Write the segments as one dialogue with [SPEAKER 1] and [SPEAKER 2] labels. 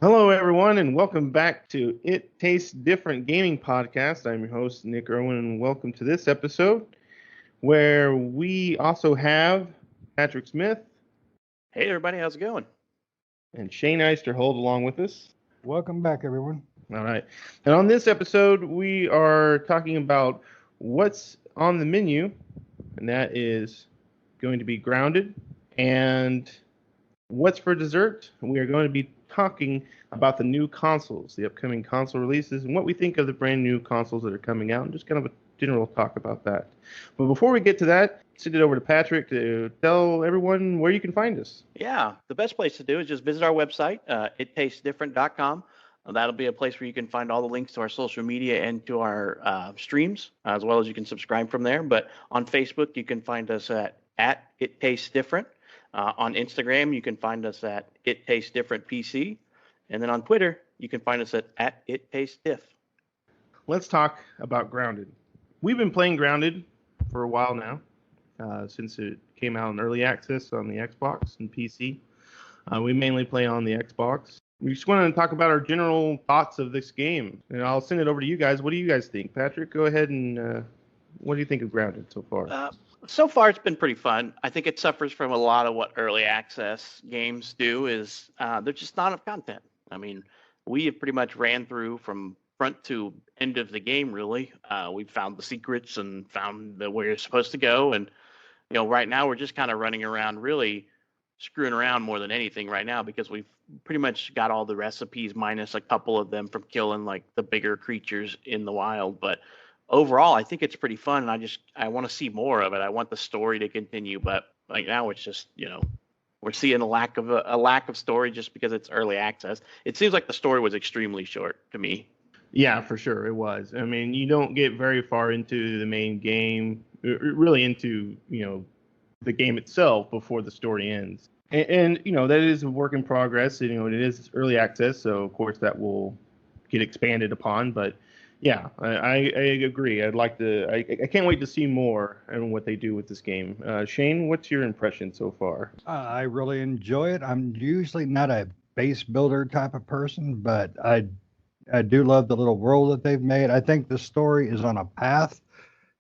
[SPEAKER 1] Hello, everyone, and welcome back to It Tastes Different Gaming Podcast. I'm your host, Nick Irwin, and welcome to this episode where we also have Patrick Smith
[SPEAKER 2] Hey everybody, how's it going?
[SPEAKER 1] and Shane Eisterhold along with us.
[SPEAKER 3] Welcome back, everyone.
[SPEAKER 1] All right. And on this episode, we are talking about what's on the menu, and that is going to be Grounded, and what's for dessert. We are going to be talking about the new consoles, the upcoming console releases, and what we think of the brand new consoles that are coming out, and just kind of a general talk about that. But before we get to that, send it over to Patrick to tell everyone where you can find us.
[SPEAKER 2] Yeah, the best place to do is just visit our website, ittastesdifferent.com. That'll be a place where you can find all the links to our social media and to our streams, as well as you can subscribe from there. But on Facebook, you can find us at It Tastes Different. On Instagram, you can find us at It Tastes Different PC. And then on Twitter, you can find us at It Tastes Diff.
[SPEAKER 1] Let's talk about Grounded. We've been playing Grounded for a while now, since it came out in early access on the Xbox and PC. We mainly play on the Xbox. We just wanted to talk about our general thoughts of this game, and I'll send it over to you guys. What do you guys think? Patrick, go ahead and what do you think of Grounded so far?
[SPEAKER 2] So far, it's been pretty fun. I think it suffers from a lot of what early access games do is there's just not enough content. I mean, we have pretty much ran through from front to end of the game, really. We've found the secrets and found where you're supposed to go. And, right now we're just kind of running around really screwing around more than anything right now because we've pretty much got all the recipes minus a couple of them from killing like the bigger creatures in the wild. But overall, I think it's pretty fun, and I want to see more of it. I want the story to continue, but right now it's just we're seeing a lack of story just because it's early access. It seems like the story was extremely short to me.
[SPEAKER 1] Yeah, for sure it was. I mean, you don't get very far into the main game, really into the game itself before the story ends, and that is a work in progress. It is early access, so of course that will get expanded upon, but. Yeah, I agree. I can't wait to see more and what they do with this game. Shane, what's your impression so far?
[SPEAKER 3] I really enjoy it. I'm usually not a base builder type of person, but I do love the little world that they've made. I think the story is on a path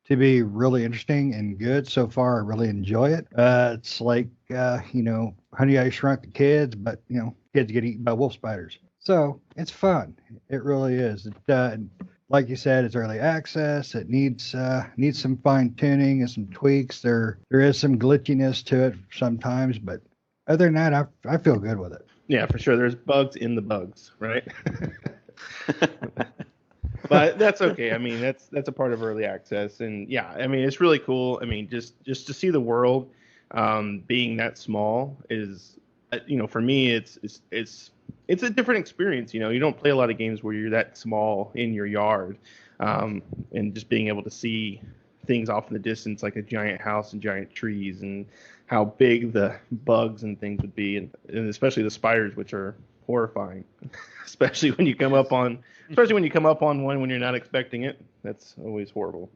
[SPEAKER 3] to be really interesting and good. So far, I really enjoy it. It's like, Honey, I Shrunk the Kids, but, kids get eaten by wolf spiders. So it's fun. It really is. Like you said, it's early access. It needs some fine tuning and some tweaks. There is some glitchiness to it sometimes, but other than that, I feel good with it.
[SPEAKER 1] Yeah, for sure. There's bugs in the bugs, right? But that's okay. I mean, that's a part of early access, and yeah, I mean, it's really cool. I mean, just to see the world being that small is, for me, it's a different experience. You don't play a lot of games where you're that small in your yard, and just being able to see things off in the distance, like a giant house and giant trees, and how big the bugs and things would be, and especially the spiders, which are horrifying, especially when you come up on one when you're not expecting it. That's always horrible.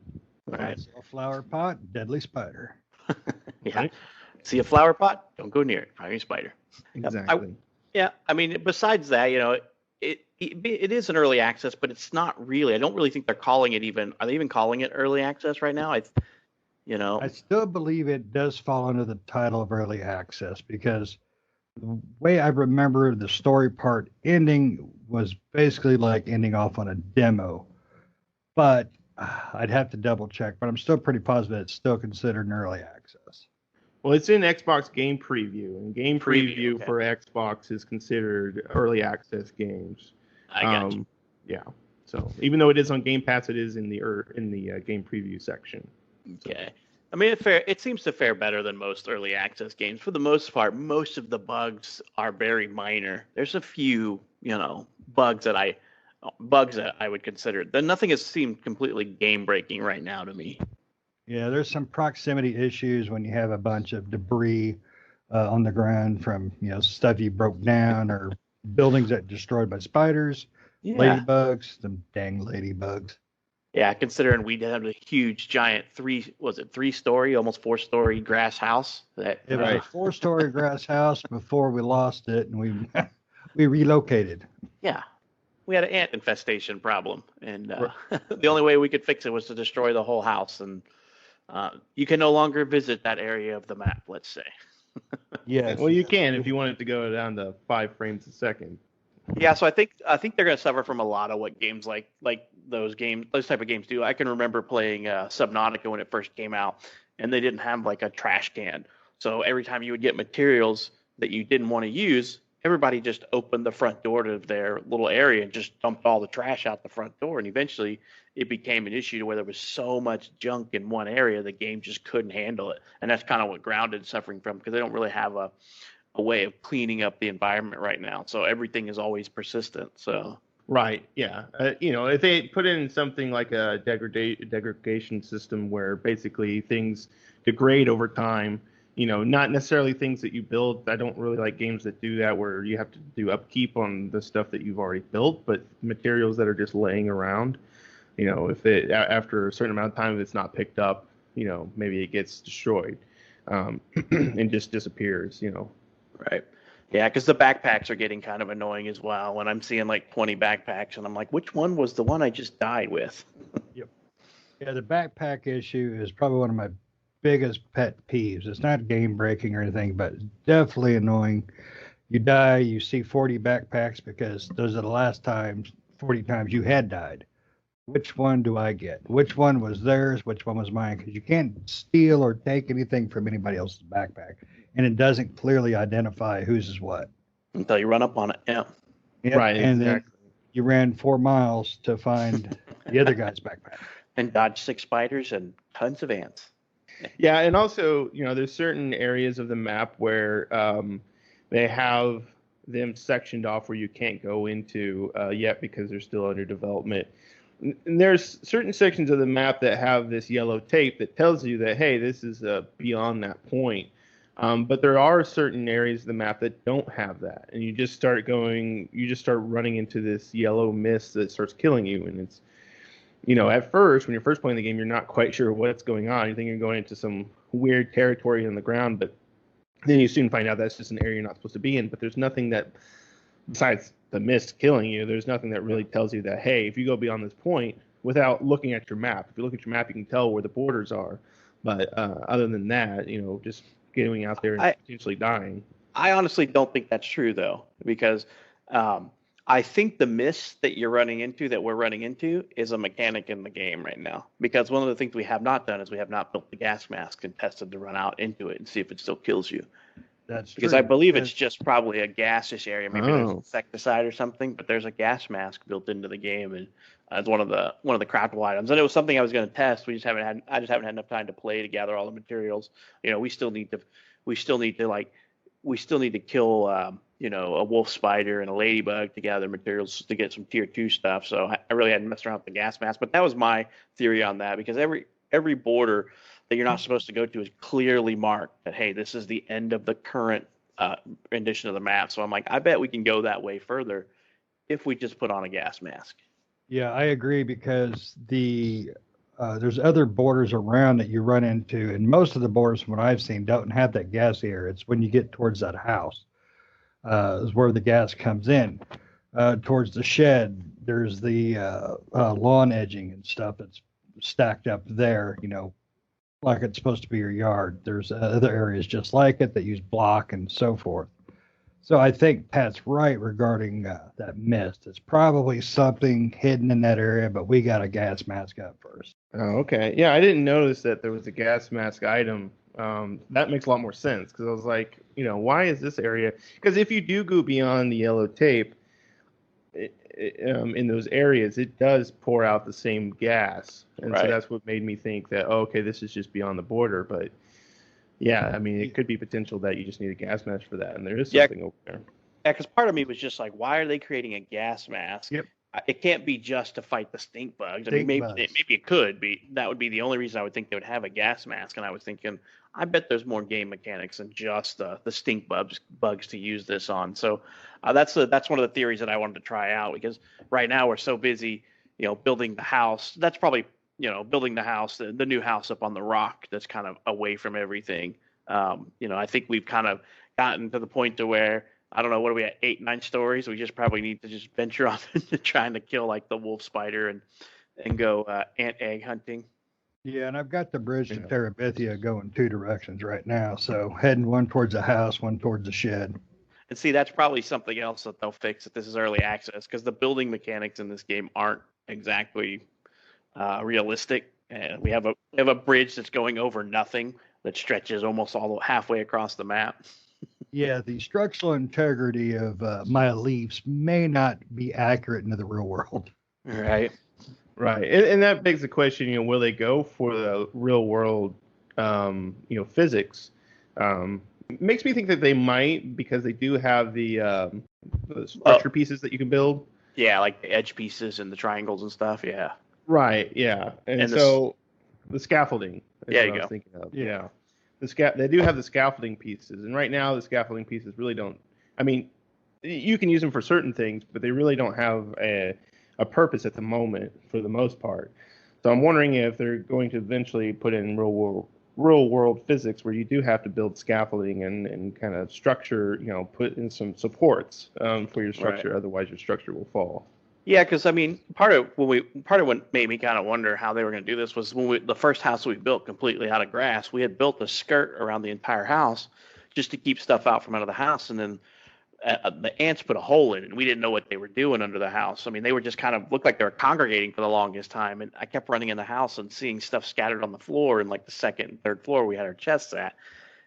[SPEAKER 2] Right.
[SPEAKER 3] A flower pot, deadly spider.
[SPEAKER 2] Yeah.
[SPEAKER 1] Right?
[SPEAKER 2] See a flower pot? Don't go near it. Probably a spider.
[SPEAKER 1] Exactly.
[SPEAKER 2] I mean, besides that, it is an early access, but it's not really. I don't really think they're calling it even. Are they even calling it early access right now?
[SPEAKER 3] I still believe it does fall under the title of early access because the way I remember the story part ending was basically like ending off on a demo. But I'd have to double check, but I'm still pretty positive it's still considered an early access.
[SPEAKER 1] Well, it's in Xbox Game Preview, and Game Preview
[SPEAKER 2] okay.
[SPEAKER 1] for Xbox is considered early access games.
[SPEAKER 2] I got you.
[SPEAKER 1] Yeah. So even though it is on Game Pass, it is in the Game Preview section.
[SPEAKER 2] Okay. I mean, it seems to fare better than most early access games. For the most part, most of the bugs are very minor. There's a few, bugs that I would consider. Then nothing has seemed completely game breaking right now to me.
[SPEAKER 3] Yeah, there's some proximity issues when you have a bunch of debris on the ground from stuff you broke down or buildings that destroyed by spiders, ladybugs, some dang ladybugs.
[SPEAKER 2] Yeah, considering we had a huge, giant three-story, almost four-story grass house.
[SPEAKER 3] It was a 4-story grass house before we lost it, and We relocated.
[SPEAKER 2] Yeah, we had an ant infestation problem, and
[SPEAKER 1] Right.
[SPEAKER 2] the only way we could fix it was to destroy the whole house. And you can no longer visit that area of the map. Let's say.
[SPEAKER 3] Yes.
[SPEAKER 1] Well, you can if you want it to go down to 5 frames a second.
[SPEAKER 2] Yeah, so I think they're going to suffer from a lot of what games like those type of games do. I can remember playing Subnautica when it first came out, and they didn't have like a trash can. So every time you would get materials that you didn't want to use, everybody just opened the front door to their little area and just dumped all the trash out the front door. And eventually, it became an issue to where there was so much junk in one area the game just couldn't handle it. And that's kind of what Grounded is suffering from because they don't really have a way of cleaning up the environment right now. So everything is always persistent. So
[SPEAKER 1] Right. Yeah. If they put in something like a degradation system where basically things degrade over time, not necessarily things that you build. I don't really like games that do that where you have to do upkeep on the stuff that you've already built, but materials that are just laying around, if it after a certain amount of time, if it's not picked up, maybe it gets destroyed, and just disappears.
[SPEAKER 2] right. Yeah, because the backpacks are getting kind of annoying as well. When I'm seeing like 20 backpacks, and I'm like, which one was the one I just died with?
[SPEAKER 3] Yep. Yeah, the backpack issue is probably one of my biggest pet peeves. It's not game breaking or anything, but definitely annoying. You die, you see 40 backpacks because those are the last 40 times you had died. Which one do I get? Which one was theirs? Which one was mine? Because you can't steal or take anything from anybody else's backpack, and it doesn't clearly identify whose is what.
[SPEAKER 2] Until you run up on it. Yeah.
[SPEAKER 3] Yep.
[SPEAKER 1] Right.
[SPEAKER 3] And then
[SPEAKER 1] Exactly.
[SPEAKER 3] you ran 4 miles to find the other guy's backpack.
[SPEAKER 2] And dodge 6 spiders and tons of ants.
[SPEAKER 1] Yeah, and also, there's certain areas of the map where they have them sectioned off where you can't go into yet because they're still under development. And there's certain sections of the map that have this yellow tape that tells you that, hey, this is beyond that point. But there are certain areas of the map that don't have that, and you just start running into this yellow mist that starts killing you, and it's at first, when you're first playing the game, you're not quite sure what's going on. You think you're going into some weird territory on the ground, but then you soon find out that's just an area you're not supposed to be in. But there's nothing that, besides the mist killing you, there's nothing that really tells you that, hey, if you go beyond this point without looking at your map, if you look at your map, you can tell where the borders are. But other than that, just getting out there and potentially dying.
[SPEAKER 2] I honestly don't think that's true, though, because I think the mist that we're running into, is a mechanic in the game right now. Because one of the things we have not done is we have not built the gas mask and tested to run out into it and see if it still kills you.
[SPEAKER 3] That's
[SPEAKER 2] because
[SPEAKER 3] true.
[SPEAKER 2] I believe it's just probably a gaseous area. Maybe there's
[SPEAKER 1] Oh.
[SPEAKER 2] insecticide or something, but there's a gas mask built into the game, and it's one of the craftable items. And it was something I was going to test. I just haven't had enough time to play to gather all the materials. We still need to kill a wolf spider and a ladybug to gather materials to get some tier 2 stuff. So I really hadn't messed around with the gas mask, but that was my theory on that, because every border that you're not supposed to go to is clearly marked that, hey, this is the end of the current rendition of the map. So I'm like, I bet we can go that way further if we just put on a gas mask.
[SPEAKER 3] Yeah, I agree, because there's other borders around that you run into, and most of the borders from what I've seen don't have that gas area. It's when you get towards that house is where the gas comes in. Towards the shed, there's the lawn edging and stuff that's stacked up there, like it's supposed to be your yard. There's other areas just like it that use block and so forth. So I think Pat's right regarding that mist. It's probably something hidden in that area, but we got a gas mask up first.
[SPEAKER 1] Oh, okay. Yeah, I didn't notice that there was a gas mask item. That makes a lot more sense, because I was like, why is this area? Because if you do go beyond the yellow tape, in those areas, it does pour out the same gas. And
[SPEAKER 2] Right.
[SPEAKER 1] so that's what made me think that, okay, this is just beyond the border. But yeah, I mean, it could be potential that you just need a gas mask for that, and there is something over there.
[SPEAKER 2] Yeah, because part of me was just like, why are they creating a gas mask?
[SPEAKER 1] Yep.
[SPEAKER 2] It can't be just to fight the stink bugs. I mean,
[SPEAKER 3] Stink
[SPEAKER 2] maybe
[SPEAKER 3] bugs.
[SPEAKER 2] maybe it could be. That would be the only reason I would think they would have a gas mask. And I was thinking, I bet there's more game mechanics than just the stink bugs to use this on. So that's one of the theories that I wanted to try out, because right now we're so busy, building the house. That's probably building the house, the new house up on the rock that's kind of away from everything. I think we've kind of gotten to the point to where I don't know, what are we at, 8, 9 stories? We just probably need to just venture off into trying to kill like the wolf spider and go ant egg hunting.
[SPEAKER 3] Yeah, and I've got the bridge to
[SPEAKER 1] Yeah.
[SPEAKER 3] Terabithia going 2 directions right now. So heading one towards the house, one towards the shed.
[SPEAKER 2] And see, that's probably something else that they'll fix if this is early access, because the building mechanics in this game aren't exactly realistic. And we have a bridge that's going over nothing that stretches almost all halfway across the map.
[SPEAKER 3] Yeah, the structural integrity of my leaves may not be accurate into the real world.
[SPEAKER 2] Right.
[SPEAKER 1] Right, and that begs the question, will they go for the real world, physics? Makes me think that they might, because they do have the structure pieces that you can build.
[SPEAKER 2] Yeah, like the edge pieces and the triangles and stuff. Yeah.
[SPEAKER 1] Right, yeah, and so the scaffolding is
[SPEAKER 2] Yeah,
[SPEAKER 1] what
[SPEAKER 2] you
[SPEAKER 1] I was
[SPEAKER 2] go.
[SPEAKER 1] thinking of.
[SPEAKER 3] Yeah.
[SPEAKER 1] They do have the scaffolding pieces, and right now the scaffolding pieces really don't. I mean, you can use them for certain things, but they really don't have a purpose at the moment for the most part. So I'm wondering if they're going to eventually put in real world physics where you do have to build scaffolding and kind of structure, put in some supports for your structure.
[SPEAKER 2] Right.
[SPEAKER 1] Otherwise, your structure will fall.
[SPEAKER 2] Yeah, because I mean, part of what made me kind of wonder how they were going to do this was when the first house we built completely out of grass, we had built a skirt around the entire house just to keep stuff out from under the house, and then the ants put a hole in it, and we didn't know what they were doing under the house. I mean, they were just kind of looked like they were congregating for the longest time, and I kept running in the house and seeing stuff scattered on the floor in like the second and third floor we had our chests at,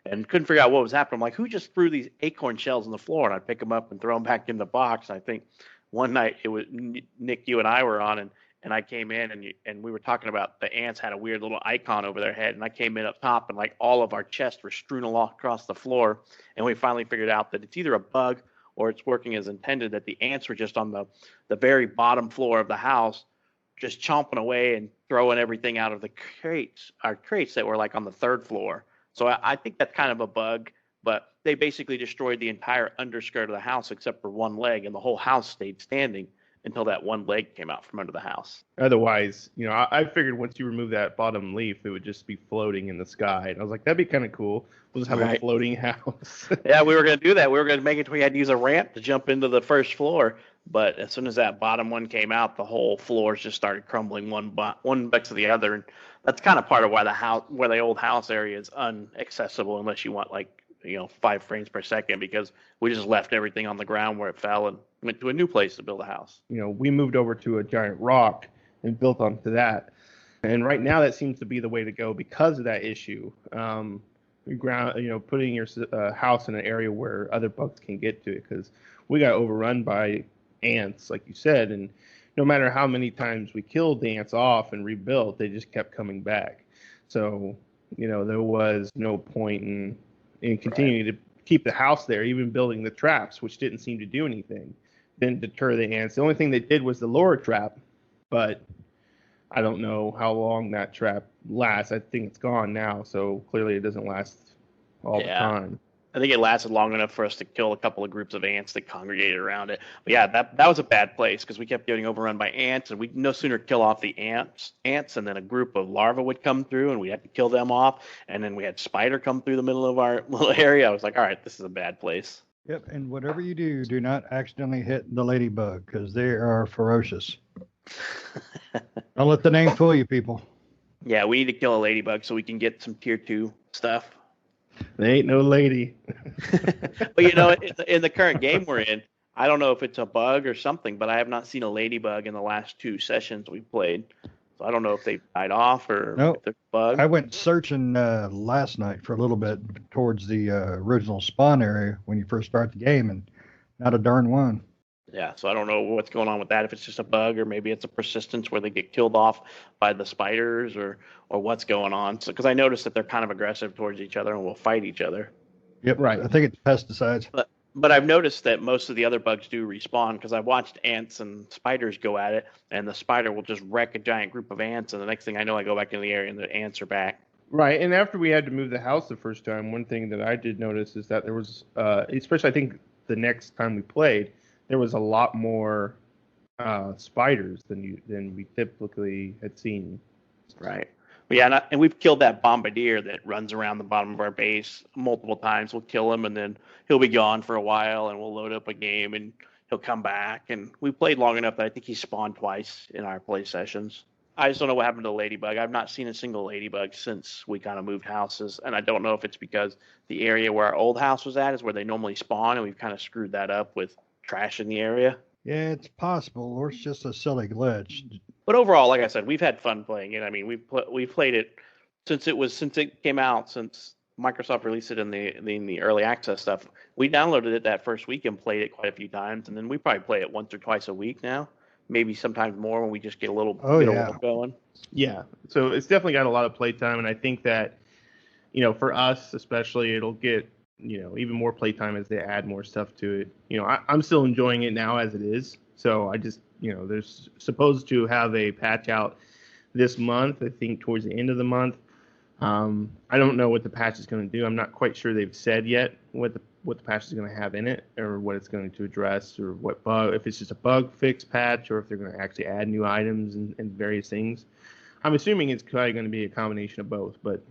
[SPEAKER 2] and couldn't figure out what was happening. I'm like, who just threw these acorn shells on the floor? And I'd pick them up and throw them back in the box. And I think one night it was Nick, you and I were on, and I came in and we were talking about the ants had a weird little icon over their head, and I came in up top and like all of our chests were strewn along across the floor, and we finally figured out that it's either a bug or it's working as intended, that the ants were just on the very bottom floor of the house, just chomping away and throwing everything out of the our crates that were like on the third floor. So I think that's kind of a bug, but they basically destroyed the entire underskirt of the house except for one leg, and the whole house stayed standing until that one leg came out from under the house.
[SPEAKER 1] Otherwise, I figured once you remove that bottom leaf, it would just be floating in the sky. And I was like, that'd be kind of cool. We'll just have a floating house.
[SPEAKER 2] Yeah, we were going to do that. We were going to make it to where you had to use a ramp to jump into the first floor. But as soon as that bottom one came out, the whole floors just started crumbling one back to the other. And that's kind of part of why the old house area is inaccessible unless you want 5 frames per second, because we just left everything on the ground where it fell and went to a new place to build a house.
[SPEAKER 1] We moved over to a giant rock and built onto that. And right now that seems to be the way to go because of that issue. Putting your house in an area where other bugs can get to it, because we got overrun by ants, like you said, and no matter how many times we killed the ants off and rebuilt, they just kept coming back. So, there was no point in continuing to keep the house there, even building the traps, which didn't seem to do anything. Didn't deter the ants. The only thing they did was the lower trap, but I don't know how long that trap lasts. I think it's gone now, so clearly it doesn't last all the time.
[SPEAKER 2] I think it lasted long enough for us to kill a couple of groups of ants that congregated around it. But yeah, that was a bad place because we kept getting overrun by ants, and we'd no sooner kill off the ants, and then a group of larvae would come through, and we had to kill them off. And then we had spider come through the middle of our little area. I was like, all right, this is a bad place.
[SPEAKER 3] Yep, and whatever you do, do not accidentally hit the ladybug because they are ferocious. Don't let the name fool you, people.
[SPEAKER 2] Yeah, we need to kill a ladybug so we can get some tier 2 stuff.
[SPEAKER 1] There ain't no lady.
[SPEAKER 2] But in the current game we're in, I don't know if it's a bug or something, but I have not seen a ladybug in the last 2 sessions we've played. So I don't know if they died off or if there's a bug.
[SPEAKER 3] I went searching last night for a little bit towards the original spawn area when you first start the game, and not a darn one.
[SPEAKER 2] Yeah, so I don't know what's going on with that, if it's just a bug or maybe it's a persistence where they get killed off by the spiders or what's going on. So because I noticed that they're kind of aggressive towards each other and will fight each other.
[SPEAKER 3] Yep, right. I think it's pesticides.
[SPEAKER 2] But I've noticed that most of the other bugs do respawn because I've watched ants and spiders go at it, and the spider will just wreck a giant group of ants, and the next thing I know, I go back in the area and the ants are back.
[SPEAKER 1] Right, and after we had to move the house the first time, one thing that I did notice is that there was, especially I think the next time we played, there was a lot more spiders than we typically had seen.
[SPEAKER 2] Right. Yeah, and we've killed that bombardier that runs around the bottom of our base multiple times. We'll kill him, and then he'll be gone for a while, and we'll load up a game, and he'll come back. And we played long enough that I think he spawned twice in our play sessions. I just don't know what happened to Ladybug. I've not seen a single Ladybug since we kind of moved houses, and I don't know if it's because the area where our old house was at is where they normally spawn, and we've kind of screwed that up with trash in the area.
[SPEAKER 3] Yeah, it's possible, or it's just a silly glitch.
[SPEAKER 2] But overall, like I said, we've had fun playing it. I mean, we've played it since it came out, since Microsoft released it in the early access stuff. We downloaded it that first week and played it quite a few times, and then we probably play it once or twice a week now, maybe sometimes more when we just get a little going.
[SPEAKER 1] Yeah, so it's definitely got a lot of playtime, and I think that, for us especially, it'll get even more playtime as they add more stuff to it. I'm still enjoying it now as it is, so I just there's supposed to have a patch out this month, I think towards the end of the month. I don't know what the patch is going to do. I'm not quite sure they've said yet what the patch is going to have in it, or what it's going to address, or what bug, if it's just a bug fix patch, or if they're going to actually add new items and various things. I'm assuming it's probably going to be a combination of both, but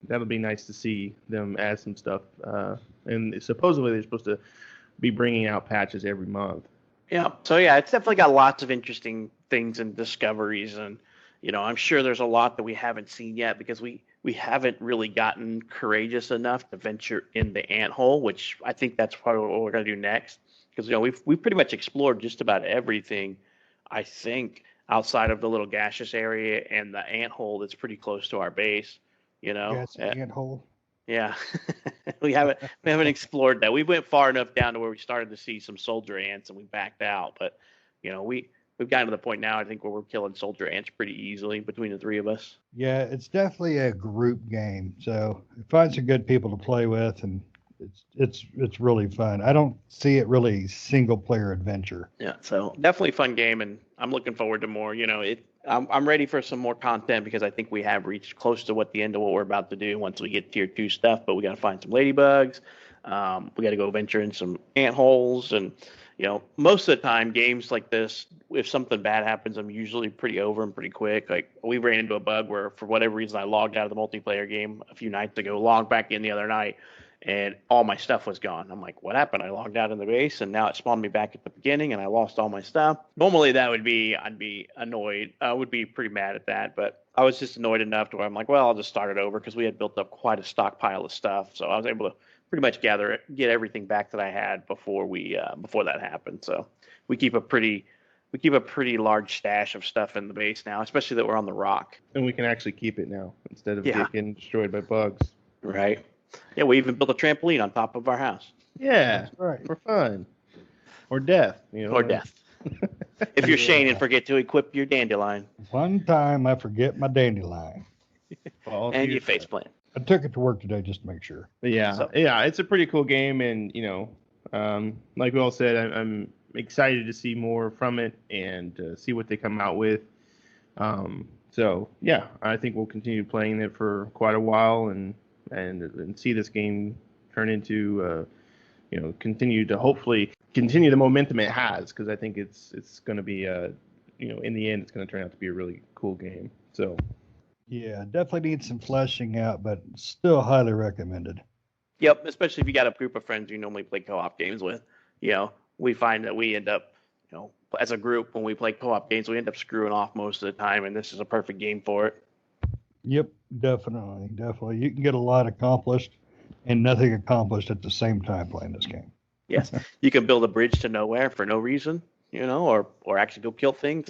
[SPEAKER 1] that'll be nice to see them add some stuff. And supposedly they're supposed to be bringing out patches every month.
[SPEAKER 2] Yeah. So yeah, it's definitely got lots of interesting things and discoveries, and I'm sure there's a lot that we haven't seen yet because we haven't really gotten courageous enough to venture in the anthole, which I think that's probably what we're going to do next, because we've pretty much explored just about everything, I think, outside of the little gaseous area and the anthole that's pretty close to our base.
[SPEAKER 3] Yeah, it's an anthole.
[SPEAKER 2] Yeah, we haven't explored that. We went far enough down to where we started to see some soldier ants, and we backed out. But we've gotten to the point now, I think, where we're killing soldier ants pretty easily between the three of us.
[SPEAKER 3] Yeah, it's definitely a group game, so find some good people to play with, and it's really fun. I don't see it really single player adventure.
[SPEAKER 2] Yeah, so definitely a fun game, and I'm looking forward to more. I'm ready for some more content because I think we have reached close to the end of what we're about to do once we get tier 2 stuff. But we got to find some ladybugs. We got to go venture in some ant holes, and most of the time games like this, if something bad happens, I'm usually pretty over and pretty quick. Like, we ran into a bug where for whatever reason I logged out of the multiplayer game a few nights ago, logged back in the other night, and all my stuff was gone. I'm like, what happened? I logged out in the base, and now it spawned me back at the beginning, and I lost all my stuff. Normally, I'd be annoyed. I would be pretty mad at that, but I was just annoyed enough to where I'm like, well, I'll just start it over, because we had built up quite a stockpile of stuff, so I was able to pretty much get everything back that I had before that happened. So we keep a pretty large stash of stuff in the base now, especially that we're on the rock.
[SPEAKER 1] And we can actually keep it now instead of getting destroyed by bugs.
[SPEAKER 2] Right. Yeah, we even built a trampoline on top of our house.
[SPEAKER 1] Yeah, that's right. For fun. Or death.
[SPEAKER 2] Or death. If you're Shane and forget to equip your dandelion.
[SPEAKER 3] One time I forget my dandelion.
[SPEAKER 2] And you faceplant.
[SPEAKER 3] I took it to work today just to make sure.
[SPEAKER 1] Yeah, it's a pretty cool game, and like we all said, I'm excited to see more from it and see what they come out with. So yeah, I think we'll continue playing it for quite a while and see this game turn into continue to hopefully continue the momentum it has, because I think it's going to be in the end it's going to turn out to be a really cool game. So.
[SPEAKER 3] Yeah, definitely needs some fleshing out, but still highly recommended.
[SPEAKER 2] Yep, especially if you got a group of friends you normally play co-op games with. We find that we end up, as a group, when we play co-op games, we end up screwing off most of the time, and this is a perfect game for it.
[SPEAKER 3] Yep, definitely. You can get a lot accomplished and nothing accomplished at the same time playing this game.
[SPEAKER 2] Yes, you can build a bridge to nowhere for no reason, or actually go kill things.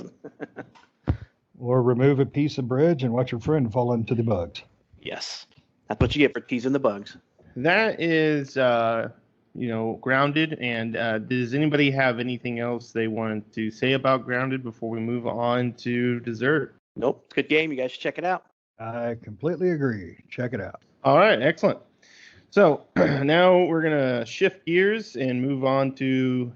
[SPEAKER 3] Or remove a piece of bridge and watch your friend fall into the bugs.
[SPEAKER 2] Yes. That's what you get for teasing the bugs.
[SPEAKER 1] That is, Grounded. And does anybody have anything else they want to say about Grounded before we move on to Dessert?
[SPEAKER 2] Nope. Good game. You guys should check it out.
[SPEAKER 3] I completely agree. Check it out.
[SPEAKER 1] All right. Excellent. So now we're going to shift gears and move on to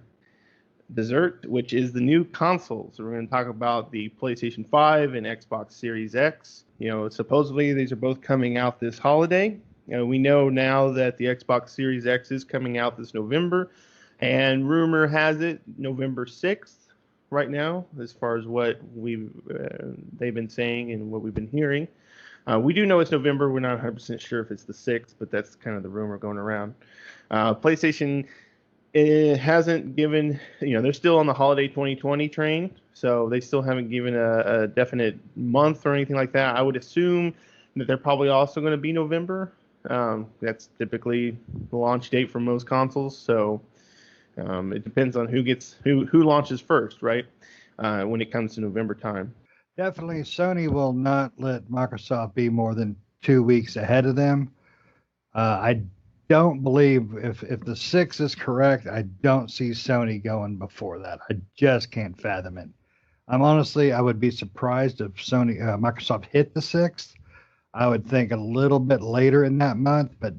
[SPEAKER 1] Dessert, which is the new consoles. So we're going to talk about the PlayStation 5 and Xbox Series X. Supposedly these are both coming out this holiday. We know now that the Xbox Series X is coming out this November, and rumor has it November 6th right now, as far as what they've been saying and what we've been hearing. We do know it's November. We're not 100% sure if it's the 6th, but that's kind of the rumor going around. PlayStation, it hasn't given, they're still on the holiday 2020 train, so they still haven't given a definite month or anything like that. I would assume that they're probably also going to be November. That's typically the launch date for most consoles, so it depends on who launches first, right? When it comes to November time.
[SPEAKER 3] Definitely, Sony will not let Microsoft be more than 2 weeks ahead of them. I don't believe if the 6 is correct, I don't see Sony going before that. I just can't fathom it. I would be surprised if Microsoft hit the 6th. I would think a little bit later in that month, but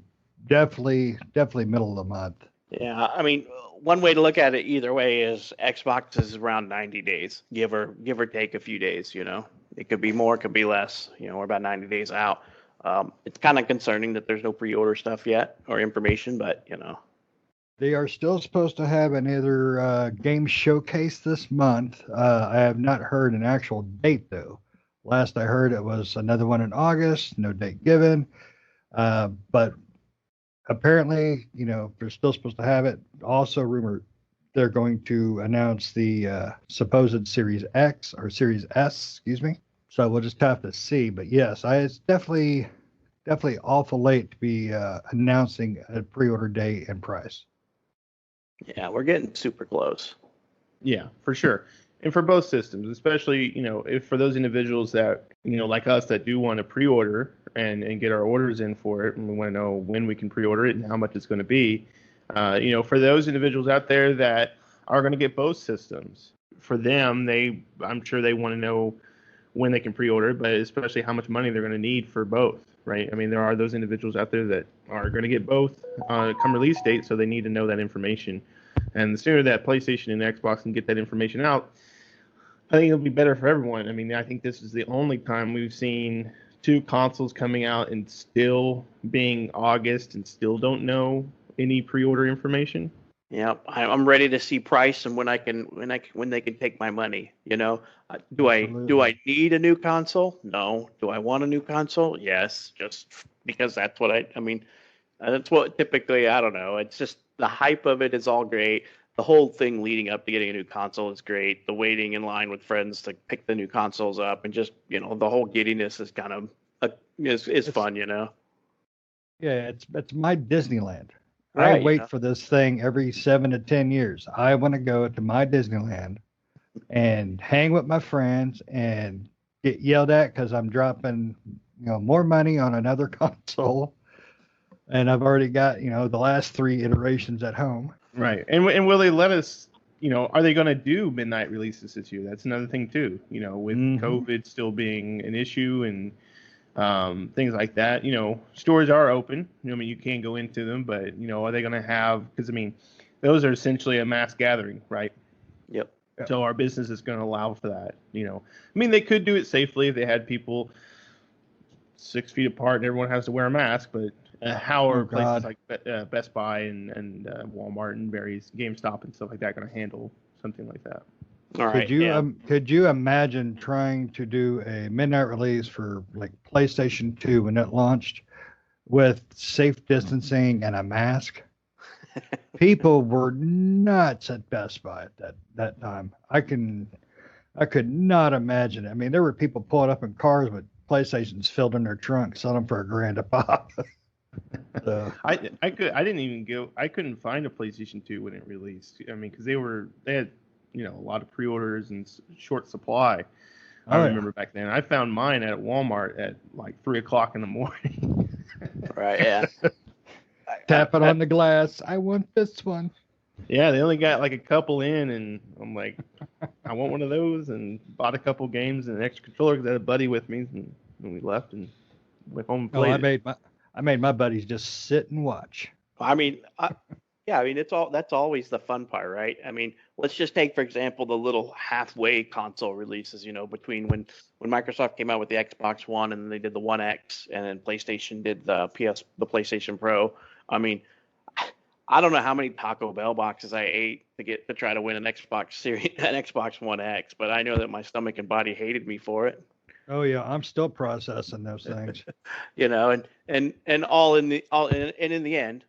[SPEAKER 3] definitely middle of the month.
[SPEAKER 2] Yeah, I mean, one way to look at it either way is Xbox is around 90 days, give or take a few days. It could be more, it could be less. We're about 90 days out. It's kind of concerning that there's no pre-order stuff yet or information, but
[SPEAKER 3] They are still supposed to have another game showcase this month. I have not heard an actual date though. Last I heard it was another one in August, no date given. But apparently, they're still supposed to have it. Also rumored they're going to announce the supposed Series X or Series S, excuse me. So we'll just have to see. But yes, it's definitely awful late to be announcing a pre-order date and price.
[SPEAKER 2] Yeah, we're getting super close.
[SPEAKER 1] Yeah, for sure. And for both systems, especially, if for those individuals that, like us that do want to pre-order and get our orders in for it, and we want to know when we can pre-order it and how much it's going to be, for those individuals out there that are going to get both systems, for them, I'm sure they want to know when they can pre-order, but especially how much money they're going to need for both, right? I mean, there are those individuals out there that are going to get both come release date, so they need to know that information. And the sooner that PlayStation and Xbox can get that information out, I think it'll be better for everyone. I mean, I think this is the only time we've seen two consoles coming out and still being August and still don't know any pre-order information.
[SPEAKER 2] Yeah, I'm ready to see price and when they can take my money. Do I need a new console? No. Do I want a new console? Yes, just because that's what I mean. That's what typically, I don't know. It's just the hype of it is all great. The whole thing leading up to getting a new console is great. The waiting in line with friends to pick the new consoles up and just, the whole giddiness is kind of is fun,
[SPEAKER 3] Yeah, it's my Disneyland.
[SPEAKER 2] Right,
[SPEAKER 3] I wait for this thing every 7 to 10 years. I want to go to my Disneyland and hang with my friends and get yelled at because I'm dropping, more money on another console. And I've already got, the last 3 iterations at home.
[SPEAKER 1] Right. And will they let us, are they going to do midnight releases this year? That's another thing too, with COVID still being an issue and things like that. Stores are open. I mean, you can go into them, but, are they going to have, because, I mean, those are essentially a mass gathering, right?
[SPEAKER 2] Yep.
[SPEAKER 1] So our business is going to allow for that, I mean, they could do it safely if they had people 6 feet apart and everyone has to wear a mask, but how are places like Best Buy and Walmart and various GameStop and stuff like that going to handle something like that?
[SPEAKER 2] All right.
[SPEAKER 3] Could you imagine trying to do a midnight release for like PlayStation 2 when it launched with safe distancing and a mask? People were nuts at Best Buy at that time. I could not imagine it. I mean, there were people pulling up in cars with PlayStations filled in their trunk, selling for $1,000 a pop. So.
[SPEAKER 1] I couldn't find a PlayStation 2 when it released. I mean, because they had a lot of pre-orders and short supply. I remember back then. I found mine at Walmart at like 3:00 in the morning.
[SPEAKER 2] Right. Yeah.
[SPEAKER 3] Tapping on the glass. I want this one.
[SPEAKER 1] Yeah, they only got like a couple in, and I'm like, I want one of those, and bought a couple games and an extra controller because I had a buddy with me, and we left and went home and played.
[SPEAKER 3] I made my buddies just sit and watch.
[SPEAKER 2] I mean, that's always the fun part, right? I mean, let's just take, for example, the little halfway console releases, between when Microsoft came out with the Xbox One and they did the One X, and then PlayStation did the PlayStation Pro. I mean, I don't know how many Taco Bell boxes I ate to try to win an Xbox One X, but I know that my stomach and body hated me for it.
[SPEAKER 3] Oh yeah, I'm still processing those things.
[SPEAKER 2] You know, and all in the all and in the end,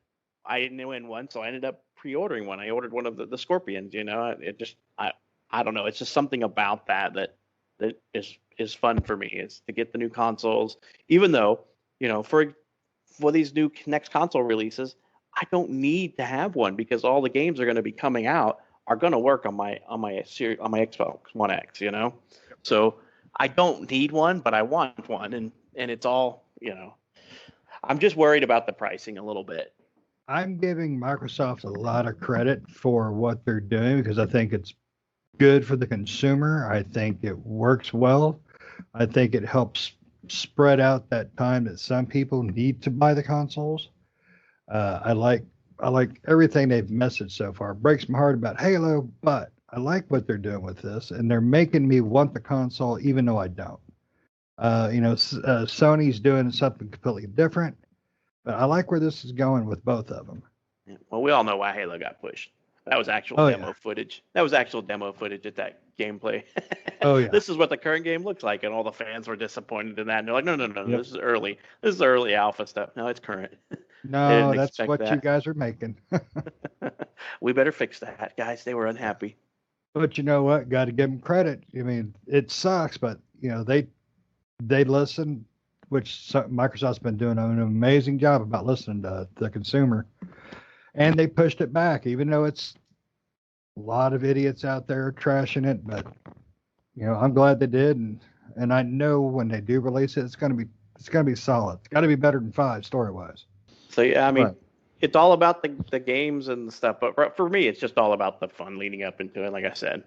[SPEAKER 2] I didn't win one, so I ended up pre-ordering one. I ordered one of the Scorpions. You know, it just I don't know. It's just something about that is fun for me. Is to get the new consoles, even though for these new next console releases, I don't need to have one because all the games are going to be coming out are going to work on my Xbox One X. You know, so I don't need one, but I want one, and it's all I'm just worried about the pricing a little bit.
[SPEAKER 3] I'm giving Microsoft a lot of credit for what they're doing because I think it's good for the consumer. I think it works well. I think it helps spread out that time that some people need to buy the consoles. I like everything they've messaged so far. It breaks my heart about Halo, but I like what they're doing with this, and they're making me want the console even though I don't. Sony's doing something completely different, but I like where this is going with both of them.
[SPEAKER 2] Yeah. Well, we all know why Halo got pushed. That was actual
[SPEAKER 3] Oh
[SPEAKER 2] demo
[SPEAKER 3] yeah,
[SPEAKER 2] footage. That was actual demo footage at that gameplay.
[SPEAKER 3] oh yeah.
[SPEAKER 2] This is what the current game looks like, and all the fans were disappointed in that. And they're like, no, no, no, no,
[SPEAKER 3] Yep.
[SPEAKER 2] this is early. This is early alpha stuff. No, it's current. They
[SPEAKER 3] No,
[SPEAKER 2] didn't
[SPEAKER 3] that's
[SPEAKER 2] expect
[SPEAKER 3] what you
[SPEAKER 2] that.
[SPEAKER 3] guys are making.
[SPEAKER 2] We better fix that, guys. They were unhappy.
[SPEAKER 3] But you know what? Got to give them credit. I mean, it sucks, but they listen, which Microsoft's been doing an amazing job about listening to the consumer, and they pushed it back, even though it's a lot of idiots out there trashing it. But I'm glad they did, and I know when they do release it, it's gonna be solid. It's got to be better than 5 story wise.
[SPEAKER 2] So yeah, I mean,
[SPEAKER 3] Right.
[SPEAKER 2] it's all about the games and the stuff. But for me, it's just all about the fun leading up into it. Like I said,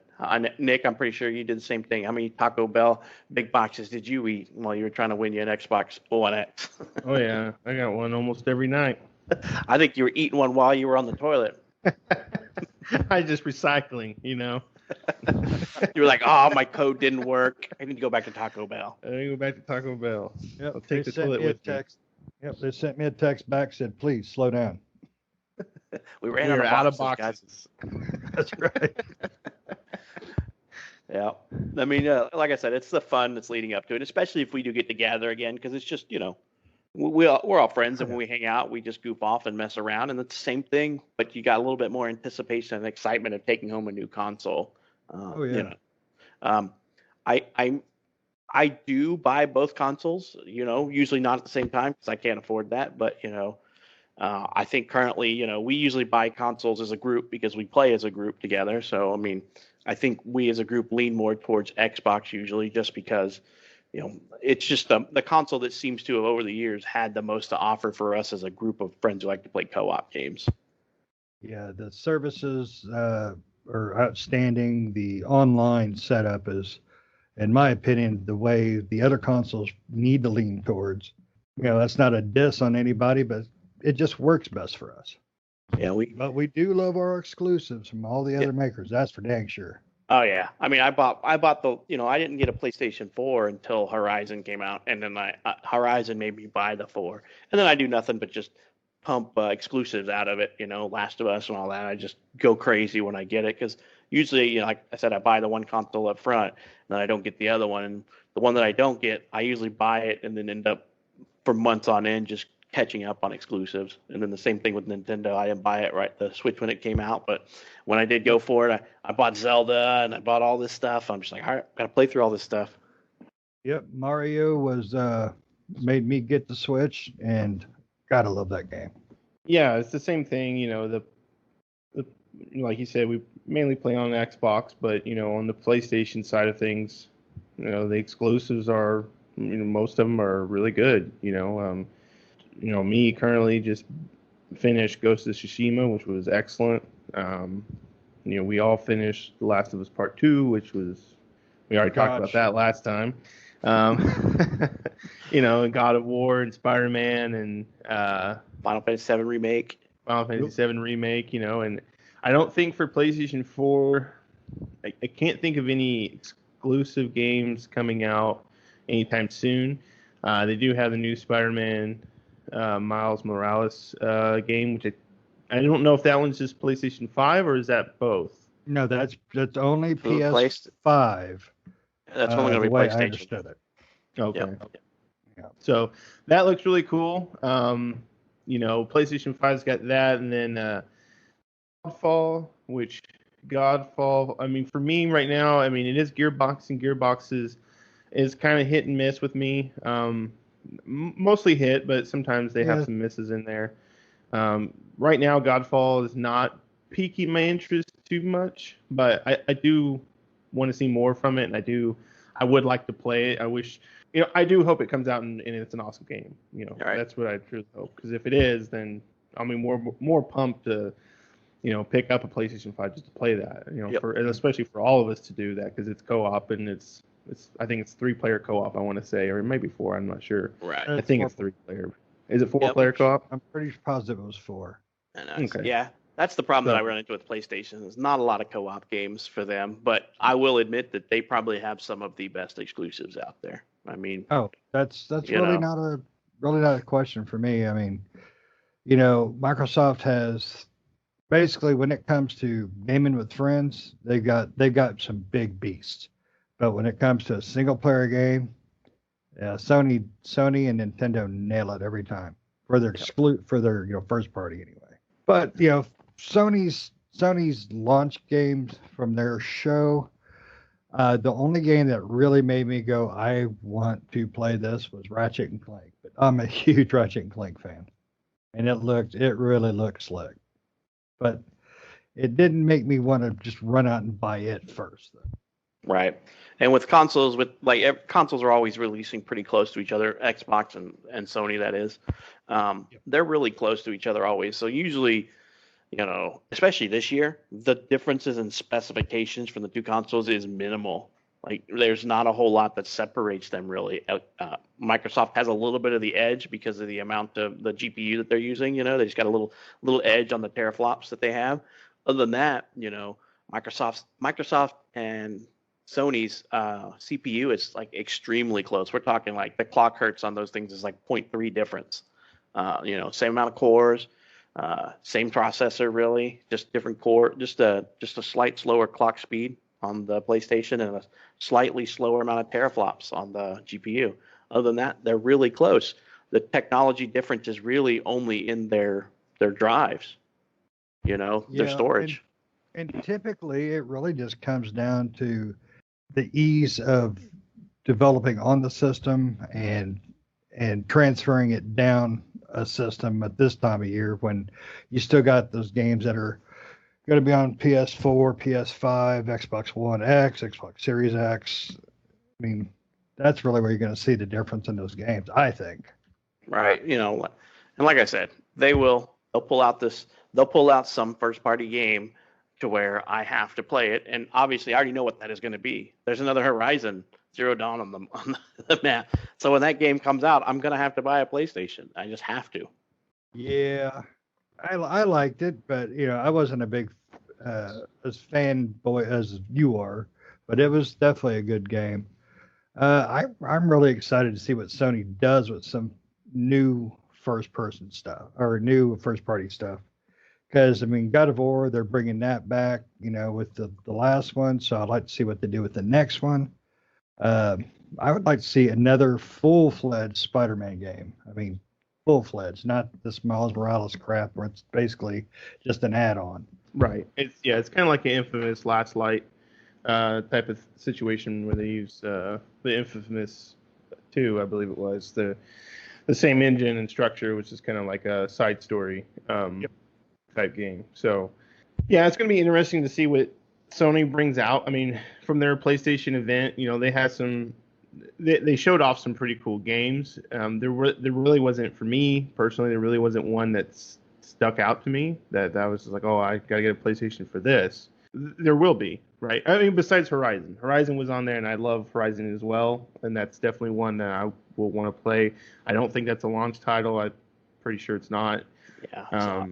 [SPEAKER 2] Nick, I'm pretty sure you did the same thing. How many Taco Bell big boxes did you eat while you were trying to win you an Xbox One X?
[SPEAKER 1] Oh yeah, I got one almost every night.
[SPEAKER 2] I think you were eating one while you were on the toilet.
[SPEAKER 1] I just recycling,
[SPEAKER 2] You were like, "Oh, my code didn't work. I need to go back to Taco Bell."
[SPEAKER 1] I go back to Taco Bell.
[SPEAKER 3] Yep.
[SPEAKER 1] I'll
[SPEAKER 3] They
[SPEAKER 1] take the
[SPEAKER 3] sent
[SPEAKER 1] toilet
[SPEAKER 3] me a
[SPEAKER 1] with me.
[SPEAKER 3] text. Yep. They sent me a text back said, please slow down.
[SPEAKER 2] We ran
[SPEAKER 1] We are
[SPEAKER 2] out
[SPEAKER 1] out
[SPEAKER 2] of
[SPEAKER 1] of
[SPEAKER 2] boxes,
[SPEAKER 1] boxes.
[SPEAKER 3] That's right.
[SPEAKER 2] Yeah, I mean, like I said, it's the fun that's leading up to it, especially if we do get together again, because it's just we're all friends, and when we hang out, we just goof off and mess around, and it's the same thing, but you got a little bit more anticipation and excitement of taking home a new console.
[SPEAKER 3] Oh yeah.
[SPEAKER 2] Um, I I do buy both consoles, usually not at the same time because I can't afford that. But, I think currently, we usually buy consoles as a group because we play as a group together. So, I mean, I think we as a group lean more towards Xbox usually just because, it's just the console that seems to have over the years had the most to offer for us as a group of friends who like to play co-op games.
[SPEAKER 3] Yeah, the services are outstanding. The online setup is, in my opinion, the way the other consoles need to lean towards. That's not a diss on anybody, but it just works best for us.
[SPEAKER 2] Yeah,
[SPEAKER 3] But we do love our exclusives from all the
[SPEAKER 2] yeah.
[SPEAKER 3] other makers. That's for dang sure.
[SPEAKER 2] Oh yeah, I mean, I bought the I didn't get a PlayStation 4 until Horizon came out, and then Horizon made me buy the 4, and then I do nothing but just pump exclusives out of it, Last of Us and all that. I just go crazy when I get it because usually, like I said, I buy the one console up front, and then I don't get the other one, and the one that I don't get, I usually buy it and then end up for months on end just catching up on exclusives. And then the same thing with Nintendo. I didn't buy it the Switch when it came out, but when I did go for it, I bought Zelda and I bought all this stuff. I'm just like, all right, gotta play through all this stuff.
[SPEAKER 3] Yep, Mario was made me get the Switch, and gotta love that game.
[SPEAKER 1] Yeah, it's the same thing. The like you said, we mainly play on Xbox, but on the PlayStation side of things, the exclusives are, most of them are really good. Me currently just finished Ghost of Tsushima, which was excellent. We all finished The Last of Us Part 2, which was, we already talked about that last time. And God of War and Spider-Man and
[SPEAKER 2] Final Fantasy 7 Remake.
[SPEAKER 1] Final Fantasy 7 Remake, and I don't think for PlayStation 4, I can't think of any exclusive games coming out anytime soon. They do have the new Spider-Man Miles Morales game, which I don't know if that one's just PlayStation 5 or is that both?
[SPEAKER 3] No, that's only
[SPEAKER 2] For the
[SPEAKER 3] PS5.
[SPEAKER 2] That's only
[SPEAKER 3] The
[SPEAKER 2] going to be
[SPEAKER 3] way I
[SPEAKER 2] PlayStation.
[SPEAKER 3] understood it.
[SPEAKER 1] Okay.
[SPEAKER 2] Yep.
[SPEAKER 3] Yeah.
[SPEAKER 1] So that looks really cool. PlayStation 5's got that, and then Godfall, which Godfall, I mean, for me right now, I mean, it is Gearbox, and Gearbox is kind of hit and miss with me. Mostly hit, but sometimes they have
[SPEAKER 3] Yeah.
[SPEAKER 1] some misses in there. Right now, Godfall is not piquing my interest too much, but I do want to see more from it, and I would like to play it. I wish, I do hope it comes out and it's an awesome game.
[SPEAKER 2] All right.
[SPEAKER 1] That's what I truly hope. Because if it is, then I'll be more pumped to, pick up a PlayStation 5 just to play that.
[SPEAKER 2] Yep.
[SPEAKER 1] And especially for all of us to do that because it's co-op and it's I think it's 3-player co-op. I want to say, or maybe 4. I'm not sure.
[SPEAKER 2] Right.
[SPEAKER 1] I think it's 3-player. Is it 4-player co-op?
[SPEAKER 3] I'm pretty positive it was 4.
[SPEAKER 2] I know.
[SPEAKER 1] Okay.
[SPEAKER 2] Yeah, that's the problem that I
[SPEAKER 1] So-
[SPEAKER 2] run into with PlayStation. There's not a lot of co-op games for them, but I will admit that they probably have some of the best exclusives out there. I mean,
[SPEAKER 3] Oh, that's
[SPEAKER 2] You
[SPEAKER 3] really
[SPEAKER 2] know.
[SPEAKER 3] not a question for me. I mean, Microsoft has basically when it comes to gaming with friends, they've got some big beasts. But when it comes to a single player game, Sony and Nintendo nail it every time for their first party anyway. But Sony's launch games from their show, the only game that really made me go, I want to play this was Ratchet and Clank. But I'm a huge Ratchet and Clank fan, and it really looked slick. But it didn't make me want to just run out and buy it first, though.
[SPEAKER 2] right. And with consoles, consoles are always releasing pretty close to each other. Xbox and Sony, that is. They're really close to each other always. So usually, especially this year, the differences in specifications from the two consoles is minimal. Like, there's not a whole lot that separates them really. Microsoft has a little bit of the edge because of the amount of the GPU that they're using. They just got a little edge on the teraflops that they have. Other than that, Microsoft and Sony's CPU is like extremely close. We're talking like the clock hertz on those things is like 0.3 difference. Same amount of cores, same processor, really, just different core, just a slight slower clock speed on the PlayStation and a slightly slower amount of teraflops on the GPU. Other than that, they're really close. The technology difference is really only in their drives, their storage.
[SPEAKER 3] And typically, it really just comes down to the ease of developing on the system and transferring it down a system at this time of year when you still got those games that are going to be on PS4, PS5, Xbox One X, Xbox Series X. I mean, that's really where you're going to see the difference in those games, I think.
[SPEAKER 2] Right. And like I said, they'll pull out some first party game to where I have to play it. And obviously I already know what that is going to be. There's another Horizon Zero Dawn on the map. So when that game comes out, I'm going to have to buy a PlayStation. I just have to.
[SPEAKER 3] Yeah, I liked it, but I wasn't a big as fanboy as you are, but it was definitely a good game. I'm really excited to see what Sony does with some new first person stuff or new first party stuff. Because God of War, they're bringing that back, with the last one. So I'd like to see what they do with the next one. I would like to see another full-fledged Spider-Man game. I mean, full-fledged, not this Miles Morales crap where it's basically just an add-on.
[SPEAKER 1] Right. It's kind of like an Infamous Last Light type of situation where they use the Infamous 2, I believe it was, the same engine and structure, which is kind of like a side story type game. So, yeah, it's going to be interesting to see what Sony brings out. I mean, from their PlayStation event, they had they showed off some pretty cool games. There really wasn't, for me personally, there really wasn't one that's stuck out to me that was just like, oh, I gotta get a PlayStation for this. There will be, right? I mean, besides Horizon. Horizon was on there, and I love Horizon as well, and that's definitely one that I will want to play. I don't think that's a launch title. I'm pretty sure it's not.
[SPEAKER 2] Yeah.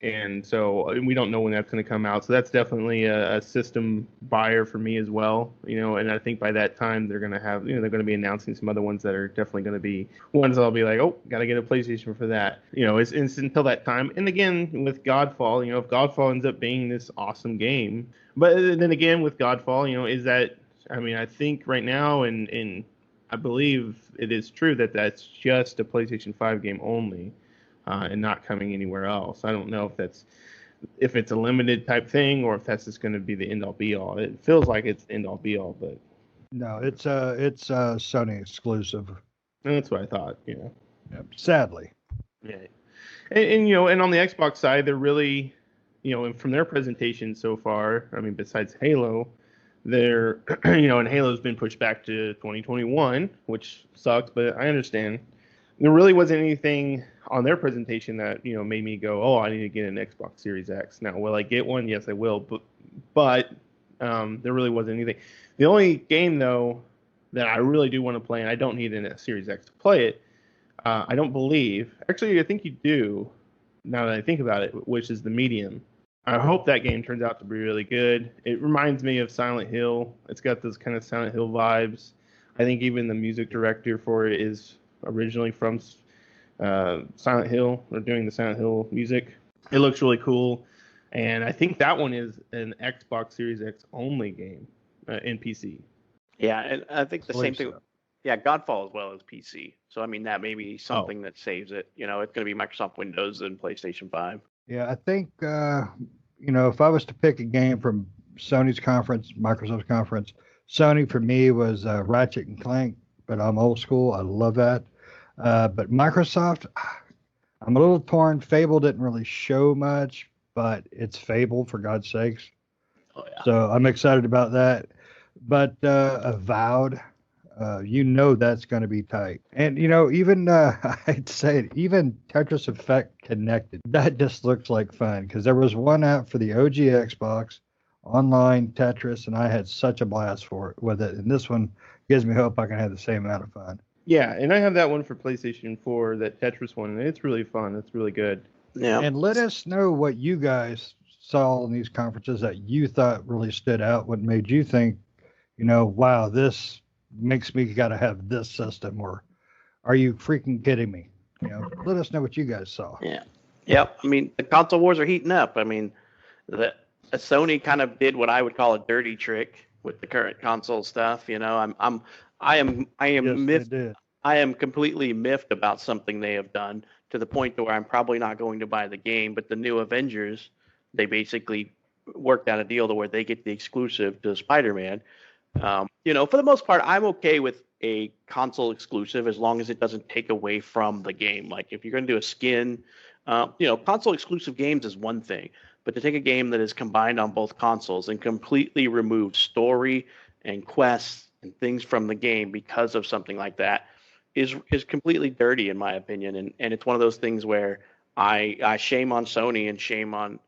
[SPEAKER 1] And so we don't know when that's going to come out. So that's definitely a system buyer for me as well. And I think by that time they're going to have, they're going to be announcing some other ones that are definitely going to be ones I'll be like, oh, got to get a PlayStation for that. It's until that time. And again, with Godfall, if Godfall ends up being this awesome game, but then again with Godfall, is that, I mean, I think right now in I believe it is true that that's just a PlayStation 5 game only, and not coming anywhere else. I don't know if it's a limited type thing or if that's just going to be the end all be all. It feels like it's end all be all, but
[SPEAKER 3] No, it's a Sony exclusive.
[SPEAKER 1] that's what I thought.
[SPEAKER 3] Yep. Sadly.
[SPEAKER 1] Yeah. And and on the Xbox side, they're really, and from their presentation so far, I mean, besides Halo, they're, and Halo's been pushed back to 2021, which sucks, but I understand. There really wasn't anything on their presentation that, made me go, oh, I need to get an Xbox Series X. Now, will I get one? Yes, I will. But there really wasn't anything. The only game, though, that I really do want to play, and I don't need a Series X to play it, I don't believe. Actually, I think you do, now that I think about it, which is the Medium. I hope that game turns out to be really good. It reminds me of Silent Hill. It's got those kind of Silent Hill vibes. I think even the music director for it is originally from Silent Hill, or doing the Silent Hill music. It looks really cool. And I think that one is an Xbox Series X only game in PC.
[SPEAKER 2] Yeah, and I think the same thing.
[SPEAKER 3] So.
[SPEAKER 2] Yeah, Godfall as well as PC. So I mean, that may be something that saves it. It's going to be Microsoft Windows and PlayStation 5.
[SPEAKER 3] Yeah, I think if I was to pick a game from Sony's conference, Microsoft's conference, Sony for me was Ratchet and Clank, but I'm old school. I love that. But Microsoft, I'm a little torn. Fable didn't really show much, but it's Fable, for God's sakes.
[SPEAKER 2] Oh yeah.
[SPEAKER 3] So I'm excited about that. But Avowed, that's going to be tight. And, even, I'd say it, even Tetris Effect Connected, that just looks like fun, because there was one out for the OG Xbox, online Tetris, and I had such a blast with it. And this one gives me hope I can have the same amount of fun.
[SPEAKER 1] Yeah, and I have that one for PlayStation 4, that Tetris one, and it's really fun. It's really good.
[SPEAKER 2] Yeah.
[SPEAKER 3] And let us know what you guys saw in these conferences that you thought really stood out, what made you think, wow, this makes me got to have this system, or are you freaking kidding me? Let us know what you guys saw.
[SPEAKER 2] Yeah. Yep. I mean, the console wars are heating up. I mean, Sony kind of did what I would call a dirty trick with the current console stuff. I am
[SPEAKER 3] Yes,
[SPEAKER 2] miffed.
[SPEAKER 3] they did.
[SPEAKER 2] I am completely miffed about something they have done, to the point to where I'm probably not going to buy the game. But the new Avengers, they basically worked out a deal to where they get the exclusive to Spider-Man. For the most part, I'm okay with a console exclusive as long as it doesn't take away from the game. Like if you're going to do a skin, console exclusive games is one thing, but to take a game that is combined on both consoles and completely remove story and quests and things from the game because of something like that is completely dirty, in my opinion. And it's one of those things where I shame on Sony and shame on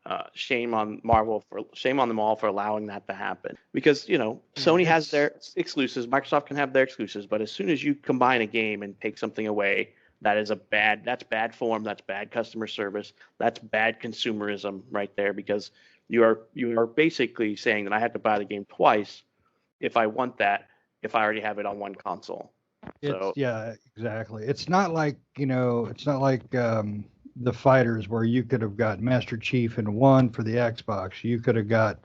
[SPEAKER 2] Marvel shame on them all for allowing that to happen, because Sony has their exclusives, Microsoft can have their exclusives, but as soon as you combine a game and take something away, that's bad form, that's bad customer service, that's bad consumerism right there, because you are basically saying that I have to buy the game twice if I want that, if I already have it on one console.
[SPEAKER 3] Yeah, exactly. It's not like the fighters where you could have got Master Chief in one for the Xbox. You could have got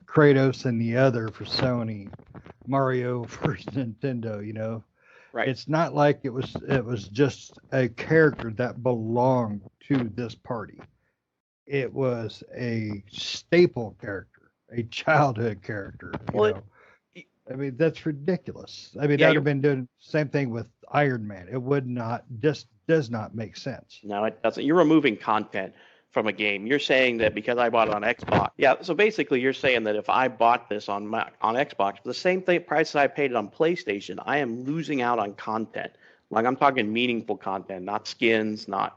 [SPEAKER 3] Kratos in the other for Sony, Mario for Nintendo,
[SPEAKER 2] Right.
[SPEAKER 3] It's not like it was just a character that belonged to this party. It was a staple character, a childhood character. I mean, that's ridiculous. I mean, that would have been doing the same thing with Iron Man. It would not, just does not make sense.
[SPEAKER 2] No, it doesn't. You're removing content from a game. You're saying that because I bought it on Xbox. Yeah, so basically you're saying that if I bought this on Xbox, the same price that I paid it on PlayStation, I am losing out on content. Like, I'm talking meaningful content, not skins, not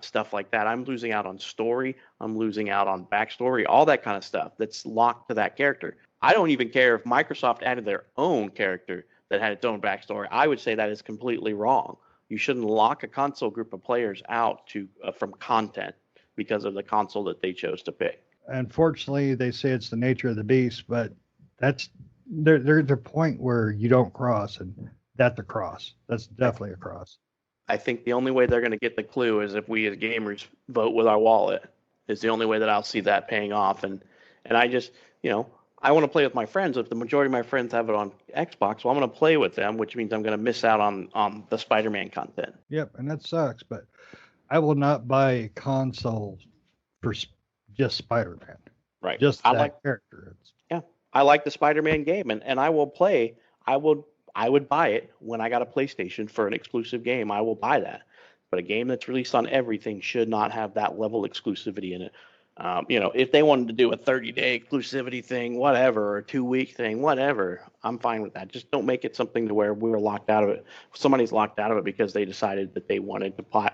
[SPEAKER 2] stuff like that. I'm losing out on story. I'm losing out on backstory, all that kind of stuff that's locked to that character. I don't even care if Microsoft added their own character that had its own backstory. I would say that is completely wrong. You shouldn't lock a console group of players out from content because of the console that they chose to pick.
[SPEAKER 3] Unfortunately, they say it's the nature of the beast, but that's there's a point where you don't cross, and that's a cross. That's definitely a cross.
[SPEAKER 2] I think the only way they're going to get the clue is if we as gamers vote with our wallet. Is the only way that I'll see that paying off. And I just, I want to play with my friends. If the majority of my friends have it on Xbox, well, I'm going to play with them, which means I'm going to miss out on the Spider-Man content.
[SPEAKER 3] Yep, and that sucks. But I will not buy a console for just Spider-Man.
[SPEAKER 2] Right.
[SPEAKER 3] Just
[SPEAKER 2] I
[SPEAKER 3] that
[SPEAKER 2] like
[SPEAKER 3] character.
[SPEAKER 2] Yeah, I like the Spider-Man game, and I will play. I would buy it when I got a PlayStation for an exclusive game. I will buy that, but a game that's released on everything should not have that level of exclusivity in it. If they wanted to do a 30-day exclusivity thing, whatever, or a 2-week thing, whatever, I'm fine with that. Just don't make it something to where we're locked out of it. Somebody's locked out of it because they decided that they wanted to buy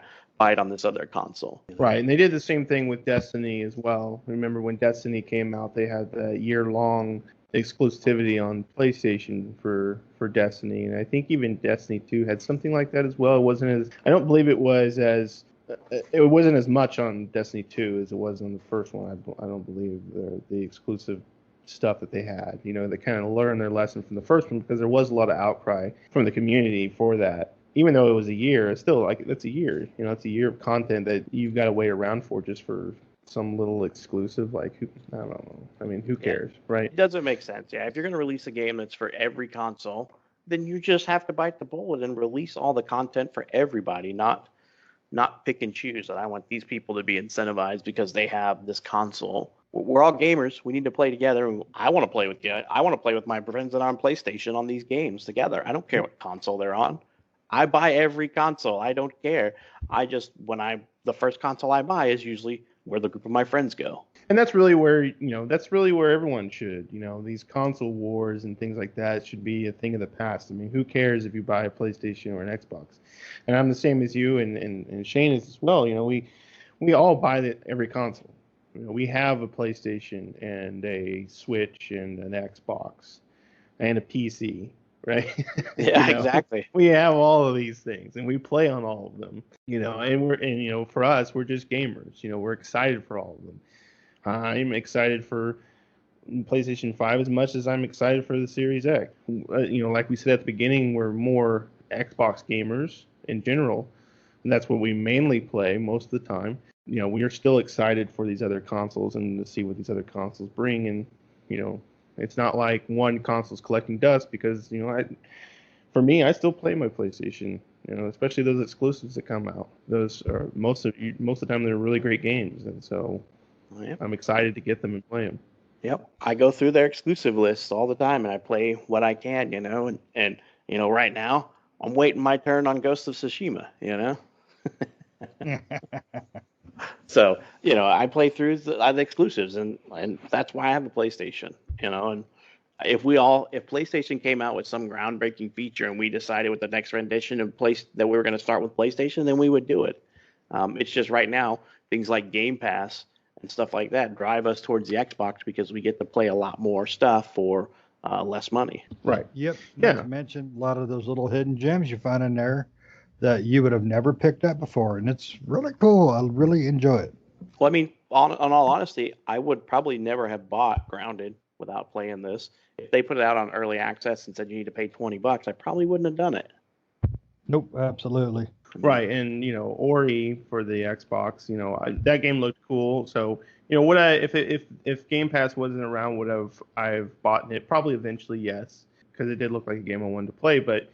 [SPEAKER 2] it on this other console.
[SPEAKER 1] Right, and they did the same thing with Destiny as well. Remember when Destiny came out, they had the year-long exclusivity on PlayStation for Destiny, and I think even Destiny 2 had something like that as well. I don't believe it wasn't as much on Destiny 2 as it was on the first one. I don't believe the exclusive stuff that they had. They kind of learned their lesson from the first one because there was a lot of outcry from the community for that. Even though it was a year, it's still like that's a year. It's a year of content that you've got to wait around for just for some little exclusive. Like, I don't know. I mean, who cares, right?
[SPEAKER 2] It doesn't make sense. Yeah, if you're going to release a game that's for every console, then you just have to bite the bullet and release all the content for everybody, not pick and choose. That I want these people to be incentivized because they have this console. We're all gamers. We need to play together. I want to play with you. I want to play with my friends that are on PlayStation on these games together. I don't care what console they're on. I buy every console. I don't care. The first console I buy is usually where the group of my friends go.
[SPEAKER 1] And that's really where everyone should. These console wars and things like that should be a thing of the past. I mean, who cares if you buy a PlayStation or an Xbox? And I'm the same as you, and Shane is as well. We all buy every console. We have a PlayStation and a Switch and an Xbox and a PC. Right?
[SPEAKER 2] Yeah, exactly.
[SPEAKER 1] We have all of these things and we play on all of them, and for us, we're just gamers. We're excited for all of them. I'm excited for PlayStation 5 as much as I'm excited for the Series X. Like we said at the beginning, we're more Xbox gamers in general, and that's what we mainly play most of the time. We are still excited for these other consoles and to see what these other consoles bring, and it's not like one console's collecting dust because, for me, I still play my PlayStation, especially those exclusives that come out. Those are most of the time they're really great games, and so I'm excited to get them and play them.
[SPEAKER 2] Yep, I go through their exclusive lists all the time, and I play what I can, and right now I'm waiting my turn on Ghost of Tsushima, So, I play through the exclusives, and that's why I have a PlayStation, and if PlayStation came out with some groundbreaking feature and we decided with the next rendition of that we were going to start with PlayStation, then we would do it. It's just right now, things like Game Pass and stuff like that drive us towards the Xbox because we get to play a lot more stuff for less money.
[SPEAKER 1] Right.
[SPEAKER 3] Yep.
[SPEAKER 1] Yeah.
[SPEAKER 3] Not to mention a lot of those little hidden gems you find in there that you would have never picked up before, and it's really cool. I really enjoy it.
[SPEAKER 2] Well, I mean, on all honesty, I would probably never have bought Grounded without playing this. If they put it out on early access and said you need to pay $20, I probably wouldn't have done it.
[SPEAKER 3] Nope, absolutely.
[SPEAKER 1] Right, and Ori for the Xbox, that game looked cool. So if Game Pass wasn't around, I've bought it? Probably eventually, yes, because it did look like a game I wanted to play. But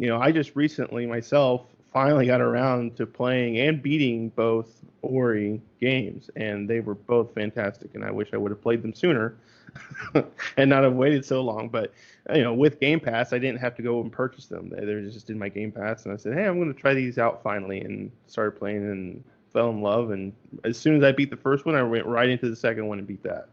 [SPEAKER 1] I just recently myself finally got around to playing and beating both Ori games, and they were both fantastic. And I wish I would have played them sooner and not have waited so long. But with Game Pass, I didn't have to go and purchase them. They're just in my Game Pass, and I said, hey, I'm going to try these out finally, and started playing and fell in love. And as soon as I beat the first one, I went right into the second one and beat that.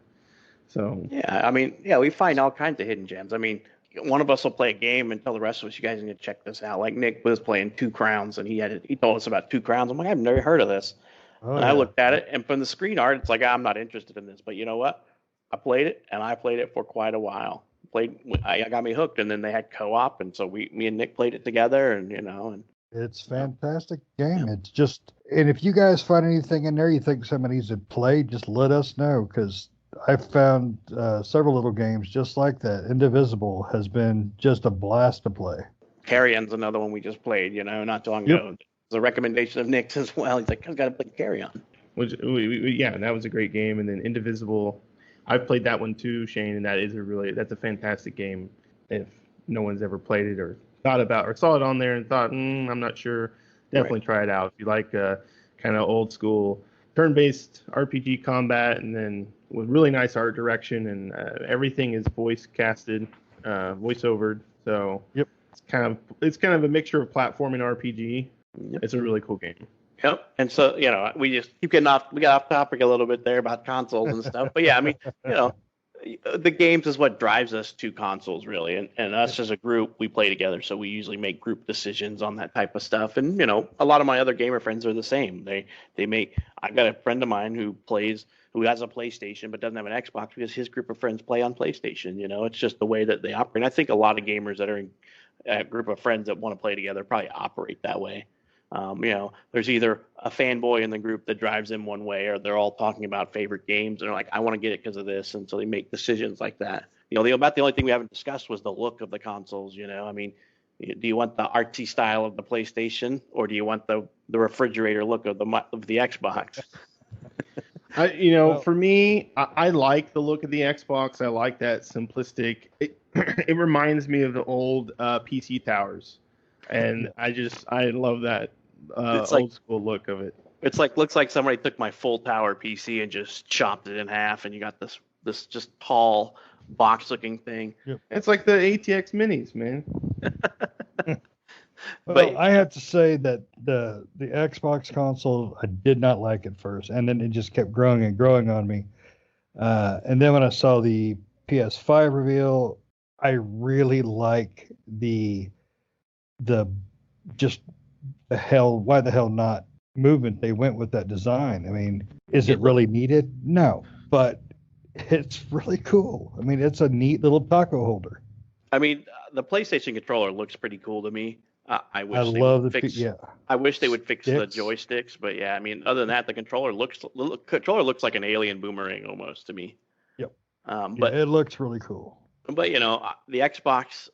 [SPEAKER 1] So
[SPEAKER 2] yeah, I mean, we find all kinds of hidden gems. I mean, one of us will play a game and tell the rest of us, you guys need to check this out. Like Nick was playing Two Crowns, and he told us about Two Crowns. I'm like, I've never heard of this.
[SPEAKER 3] Oh,
[SPEAKER 2] and I looked at it, and from the screen art, it's like, I'm not interested in this. But you know what? I played it, and I played it for quite a while. I got me hooked, and then they had co-op, and so me and Nick played it together, and
[SPEAKER 3] it's a fantastic game. It's just, and if you guys find anything in there you think somebody needs to play, just let us know, because I found several little games just like that. Indivisible has been just a blast to play.
[SPEAKER 2] Carrion's another one we just played, not too long ago. It's a recommendation of Nick's as well. He's like, I've got to play Carrion.
[SPEAKER 1] Yeah, that was a great game. And then Indivisible, I've played that one too, Shane, and that's a fantastic game. If no one's ever played it or thought about or saw it on there and thought, I'm not sure, definitely try it out. If you like kind of old school turn-based RPG combat, and then with really nice art direction, and everything is voice casted, voice-overed. So
[SPEAKER 3] Yep.
[SPEAKER 1] it's kind of a mixture of platform and RPG.
[SPEAKER 2] Yep.
[SPEAKER 1] It's a really cool game.
[SPEAKER 2] Yep. And so, we just keep we got off topic a little bit there about consoles and stuff. But yeah, I mean, the games is what drives us to consoles, really. And us as a group, we play together. So we usually make group decisions on that type of stuff. And, a lot of my other gamer friends are the same. I've got a friend of mine who has a PlayStation but doesn't have an Xbox because his group of friends play on PlayStation. It's just the way that they operate. And I think a lot of gamers that are in a group of friends that want to play together probably operate that way. There's either a fanboy in the group that drives them one way, or they're all talking about favorite games and they're like, I want to get it because of this. And so they make decisions like that. About the only thing we haven't discussed was the look of the consoles. I mean, do you want the artsy style of the PlayStation, or do you want the refrigerator look of the Xbox?
[SPEAKER 1] For me, I like the look of the Xbox. I like that simplistic. It reminds me of the old PC towers, and I love that old school look of it.
[SPEAKER 2] It's looks like somebody took my full tower PC and just chopped it in half, and you got this just tall box looking thing.
[SPEAKER 1] Yep. It's like the ATX minis, man.
[SPEAKER 3] But I have to say that the Xbox console, I did not like at first, and then it just kept growing and growing on me. And then when I saw the PS5 reveal, I really like why the hell not movement they went with that design. I mean, is it really needed? No, but it's really cool. I mean, it's a neat little taco holder.
[SPEAKER 2] I mean, the PlayStation controller looks pretty cool to me. I wish they would fix the joysticks, but yeah, I mean, other than that, the controller looks like an alien boomerang almost to me.
[SPEAKER 3] Yep.
[SPEAKER 2] But
[SPEAKER 3] it looks really cool.
[SPEAKER 2] But the Xbox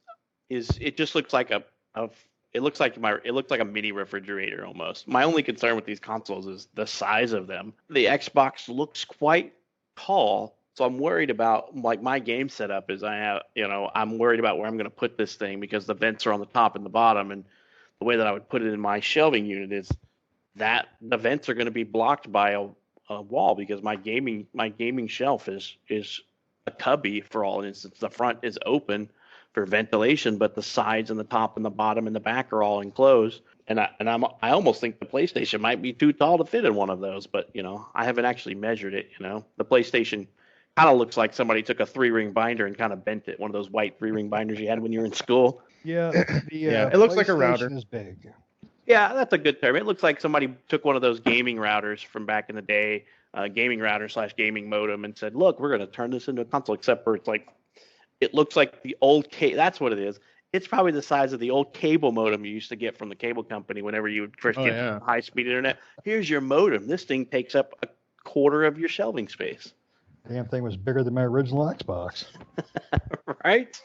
[SPEAKER 2] it just looks like it looks like a mini refrigerator almost. My only concern with these consoles is the size of them. The Xbox looks quite tall. So I'm worried about, like, my game setup is I'm worried about where I'm going to put this thing because the vents are on the top and the bottom, and the way that I would put it in my shelving unit is that the vents are going to be blocked by a wall because my gaming shelf is a cubby for all instance. The front is open for ventilation, but the sides and the top and the bottom and the back are all enclosed. And I almost think the PlayStation might be too tall to fit in one of those, but I haven't actually measured it. The PlayStation kind of looks like somebody took a 3-ring binder and kind of bent it. One of those white 3-ring binders you had when you were in school.
[SPEAKER 3] Yeah,
[SPEAKER 1] it looks like a router.
[SPEAKER 3] Is big.
[SPEAKER 2] Yeah, that's a good term. It looks like somebody took one of those gaming routers from back in the day, gaming router / gaming modem, and said, "Look, we're going to turn this into a console." Except for it looks like the old that's what it is. It's probably the size of the old cable modem you used to get from the cable company whenever you would first get high-speed internet. Here's your modem. This thing takes up a quarter of your shelving space.
[SPEAKER 3] Damn thing was bigger than my original Xbox.
[SPEAKER 2] Right?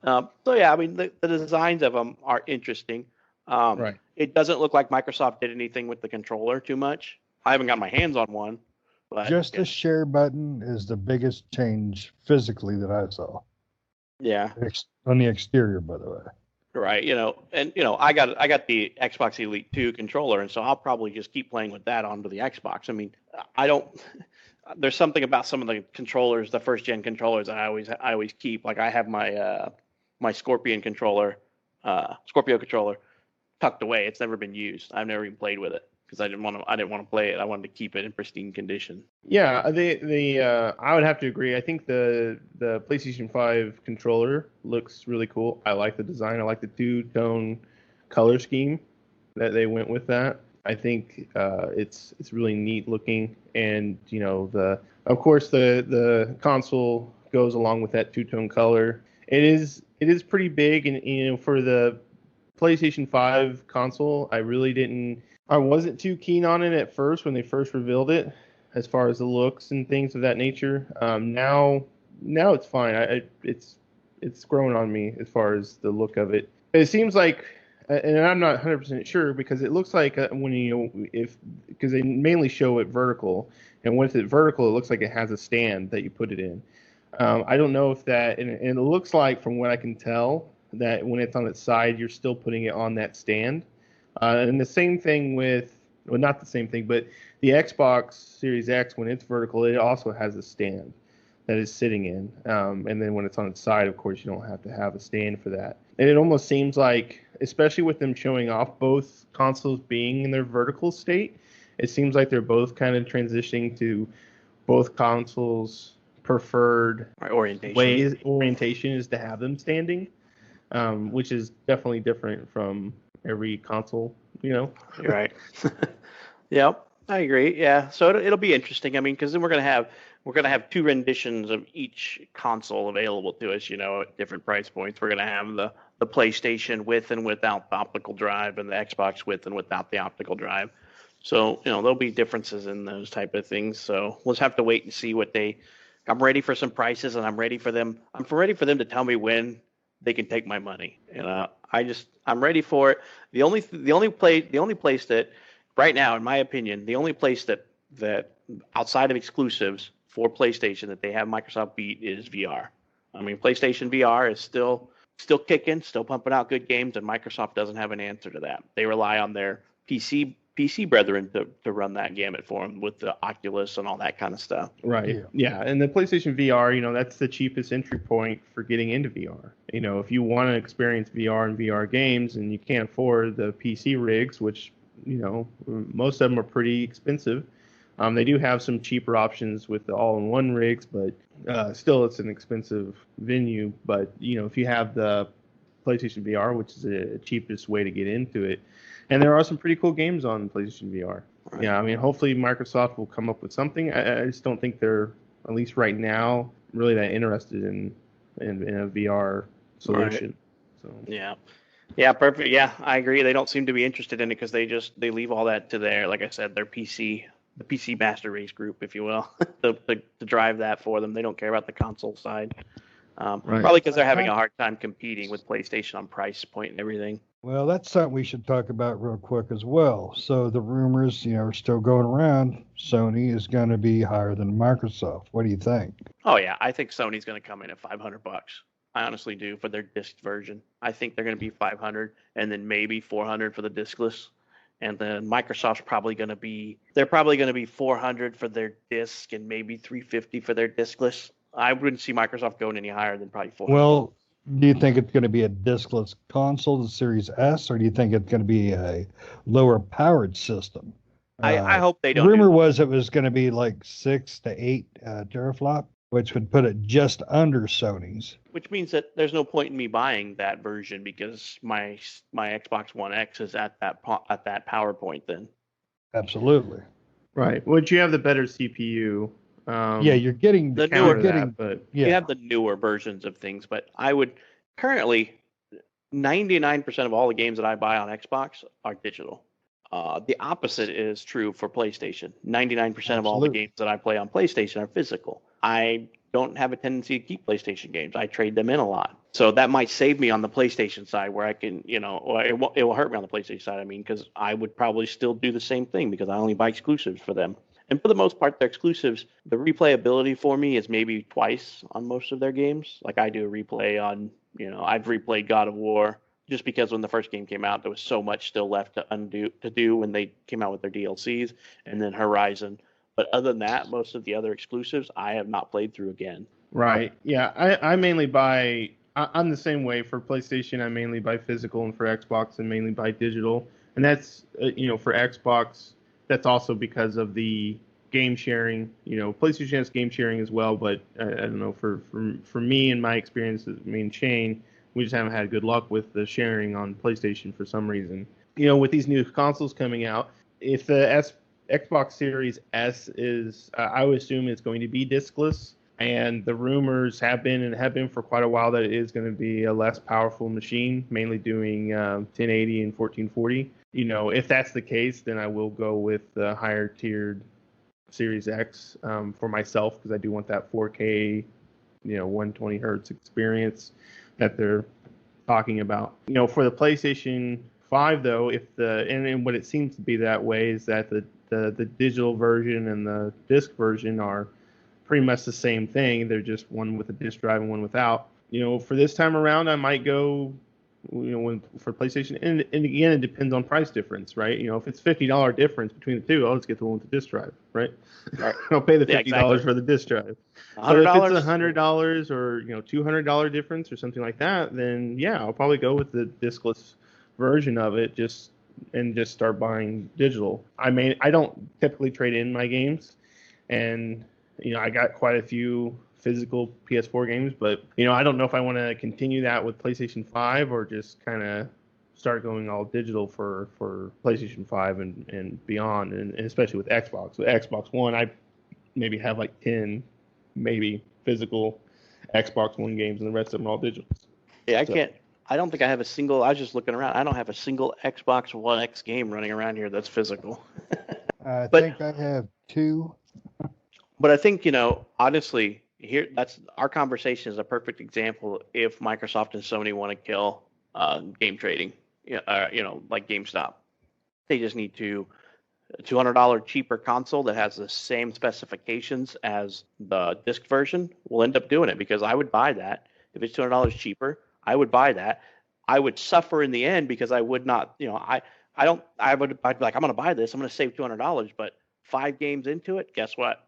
[SPEAKER 2] So yeah, I mean, the designs of them are interesting.
[SPEAKER 1] Right.
[SPEAKER 2] It doesn't look like Microsoft did anything with the controller too much. I haven't got my hands on one. But
[SPEAKER 3] just the share button is the biggest change physically that I saw.
[SPEAKER 2] Yeah.
[SPEAKER 3] On the exterior, by the way.
[SPEAKER 2] Right. I got the Xbox Elite 2 controller, and so I'll probably just keep playing with that onto the Xbox. I mean, there's something about some of the controllers, the first gen controllers that I always keep. Like I have my my Scorpio controller tucked away. It's never been used. I've never even played with it because I didn't want to play it. I wanted to keep it in pristine condition.
[SPEAKER 1] Yeah, I would have to agree. I think the PlayStation 5 controller looks really cool. I like the design. I like the two-tone color scheme that they went with that. I think it's really neat looking, and of course the console goes along with that two-tone color. It is pretty big, and for the PlayStation 5 console, I wasn't too keen on it at first when they first revealed it, as far as the looks and things of that nature. Now it's fine. It's grown on me as far as the look of it. It seems like and I'm not 100% sure because it looks like because they mainly show it vertical, and when it's vertical, it looks like it has a stand that you put it in. I don't know if that, and it looks like from what I can tell that when it's on its side, you're still putting it on that stand. And the same thing well, not the same thing, but the Xbox Series X, when it's vertical, it also has a stand that is sitting in. And then when it's on its side, of course, you don't have to have a stand for that. And it almost seems like, especially with them showing off both consoles being in their vertical state, it seems like they're both kind of transitioning to both consoles' preferred orientation is to have them standing, which is definitely different from every console,
[SPEAKER 2] You're right. Yep, I agree. Yeah, so it'll be interesting. I mean, because then we're gonna have two renditions of each console available to us. At different price points. We're gonna have the PlayStation with and without the optical drive, and the Xbox with and without the optical drive. So there'll be differences in those type of things. So we'll just have to wait and see what they. I'm ready for some prices, and I'm ready for them. I'm ready for them to tell me when they can take my money. I'm ready for it. The only place that right now, in my opinion, the only place that outside of exclusives for PlayStation that they have Microsoft beat is VR. I mean, PlayStation VR is still kicking, still pumping out good games, and Microsoft doesn't have an answer to that. They rely on their PC brethren to run that gamut for them with the Oculus and all that kind of stuff.
[SPEAKER 1] Right. Yeah. And the PlayStation VR, that's the cheapest entry point for getting into VR. If you want to experience VR and VR games and you can't afford the PC rigs, which, most of them are pretty expensive. They do have some cheaper options with the all-in-one rigs, but still it's an expensive venue. But, if you have the PlayStation VR, which is the cheapest way to get into it, and there are some pretty cool games on PlayStation VR. Right. Yeah, I mean, hopefully Microsoft will come up with something. I just don't think they're, at least right now, really that interested in a VR solution. Right. So
[SPEAKER 2] yeah, perfect. Yeah, I agree. They don't seem to be interested in it because they leave all that to like I said, their the PC master race group, if you will, to drive that for them. They don't care about the console side. Right. Probably because they're having a hard time competing with PlayStation on price point and everything.
[SPEAKER 3] Well, that's something we should talk about real quick as well. So the rumors, are still going around. Sony is going to be higher than Microsoft. What do you think?
[SPEAKER 2] Oh yeah, I think Sony's going to come in at $500. I honestly do for their disc version. I think they're going to be $500 and then maybe $400 for the discless. And then Microsoft's probably going to be $400 for their disc and maybe $350 for their discless. I wouldn't see Microsoft going any higher than probably $400.
[SPEAKER 3] Well, do you think it's going to be a discless console, the Series S, or do you think it's going to be a lower powered system?
[SPEAKER 2] I hope they don't.
[SPEAKER 3] The rumor was it was going to be like 6 to 8 teraflop, which would put it just under Sony's.
[SPEAKER 2] Which means that there's no point in me buying that version because my Xbox One X is at that power point then.
[SPEAKER 3] Absolutely.
[SPEAKER 1] Right. Would you have the better CPU?
[SPEAKER 3] You're getting
[SPEAKER 2] the newer, you have the newer versions of things, but I would currently 99% of all the games that I buy on Xbox are digital. The opposite is true for PlayStation. 99% of all the games that I play on PlayStation are physical. I don't have a tendency to keep PlayStation games. I trade them in a lot. So that might save me on the PlayStation side where I can, it will hurt me on the PlayStation side. I mean, because I would probably still do the same thing because I only buy exclusives for them. And for the most part, their exclusives, the replayability for me is maybe twice on most of their games. Like I do a replay on, I've replayed God of War just because when the first game came out, there was so much still left to do when they came out with their DLCs, and then Horizon. But other than that, most of the other exclusives I have not played through again.
[SPEAKER 1] Right. Yeah. I mainly buy. I'm the same way for PlayStation. I mainly buy physical, and for Xbox, I mainly buy digital. And that's for Xbox. That's also because of the game sharing. PlayStation has game sharing as well, but I don't know. For me and my experience, Shane, we just haven't had good luck with the sharing on PlayStation for some reason. With these new consoles coming out, if the Xbox Series S is, I would assume it's going to be discless, and the rumors have been for quite a while that it is going to be a less powerful machine, mainly doing 1080 and 1440. If that's the case, then I will go with the higher tiered Series X for myself because I do want that 4K, 120 hertz experience that they're talking about. For the PlayStation 5 though, if and what it seems to be that way is that the digital version and the disc version are pretty much the same thing. They're just one with a disc drive and one without. For this time around, I might go, for PlayStation. And again, it depends on price difference, right? If it's $50 difference between the two, I'll just get the one with the disc drive, right? I'll pay the $50 for the disc drive. But if it's $100 or $200 difference or something like that, then yeah, I'll probably go with the discless version of it, just start buying digital. I don't typically trade in my games, and I got quite a few physical PS4 games, but I don't know if I want to continue that with PlayStation 5 or just kind of start going all digital for PlayStation 5 and beyond, and especially with Xbox. With Xbox One, I maybe have like 10 maybe physical Xbox One games, and the rest of them are all digital.
[SPEAKER 2] Yeah, I don't think I have a single. I was just looking around. I don't have a single Xbox One X game running around here that's physical.
[SPEAKER 3] I think I have 2.
[SPEAKER 2] But I think, honestly, that's our conversation is a perfect example if Microsoft and Sony want to kill game trading, like GameStop. They just need a $200 cheaper console that has the same specifications as the disc version. We'll end up doing it because I would buy that. If it's $200 cheaper, I would buy that. I would suffer in the end because I would not, I'd be like, I'm going to buy this. I'm going to save $200, but 5 games into it, guess what?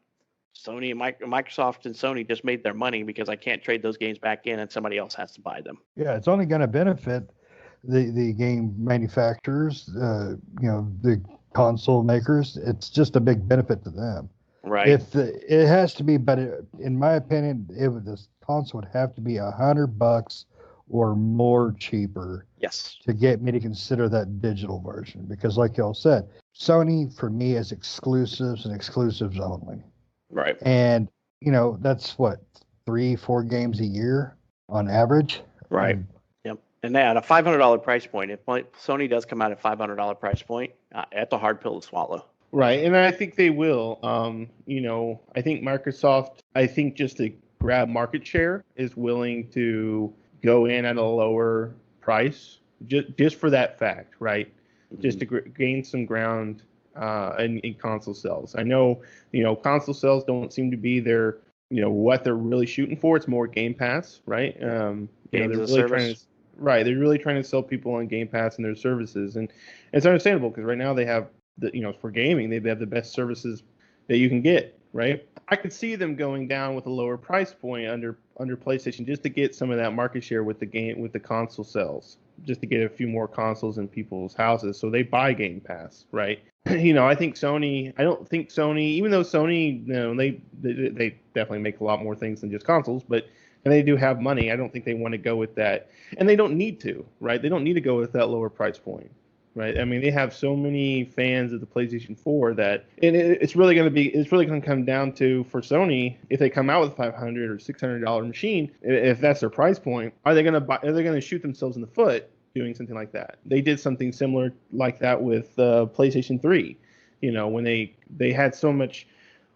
[SPEAKER 2] Sony and Microsoft and Sony just made their money because I can't trade those games back in and somebody else has to buy them.
[SPEAKER 3] Yeah, it's only going to benefit the game manufacturers, the console makers. It's just a big benefit to them.
[SPEAKER 2] Right.
[SPEAKER 3] It has to be, but in my opinion, this console would have to be $100 or more cheaper.
[SPEAKER 2] Yes. To
[SPEAKER 3] get me to consider that digital version, because like y'all said, Sony for me is exclusives and exclusives only.
[SPEAKER 2] Right.
[SPEAKER 3] And, that's what, 3-4 games a year on average.
[SPEAKER 2] Right. Yep. And at a $500 price point, if Sony does come out at $500 price point, that's a hard pill to swallow.
[SPEAKER 1] Right. And I think they will. I think Microsoft, just to grab market share, is willing to go in at a lower price just for that fact, right? Mm-hmm. Just to gain some ground in console sales. I know, console sales don't seem to be their, what they're really shooting for. It's more Game Pass, right?
[SPEAKER 2] They're
[SPEAKER 1] really trying to sell people on Game Pass and their services, and it's understandable because right now they have for gaming they have the best services that you can get, right? I could see them going down with a lower price point under PlayStation just to get some of that market share with the console sales, just to get a few more consoles in people's houses so they buy Game Pass, right? I don't think Sony, even though Sony, they definitely make a lot more things than just consoles, and they do have money. I don't think they want to go with that, and they don't need to, right? They don't need to go with that lower price point, right? I mean, they have so many fans of the PlayStation 4 that, and it's really going to come down to, for Sony, if they come out with a $500 or $600 machine, if that's their price point, are they going to shoot themselves in the foot doing something like that? They did something similar like that with PlayStation 3. When they had so much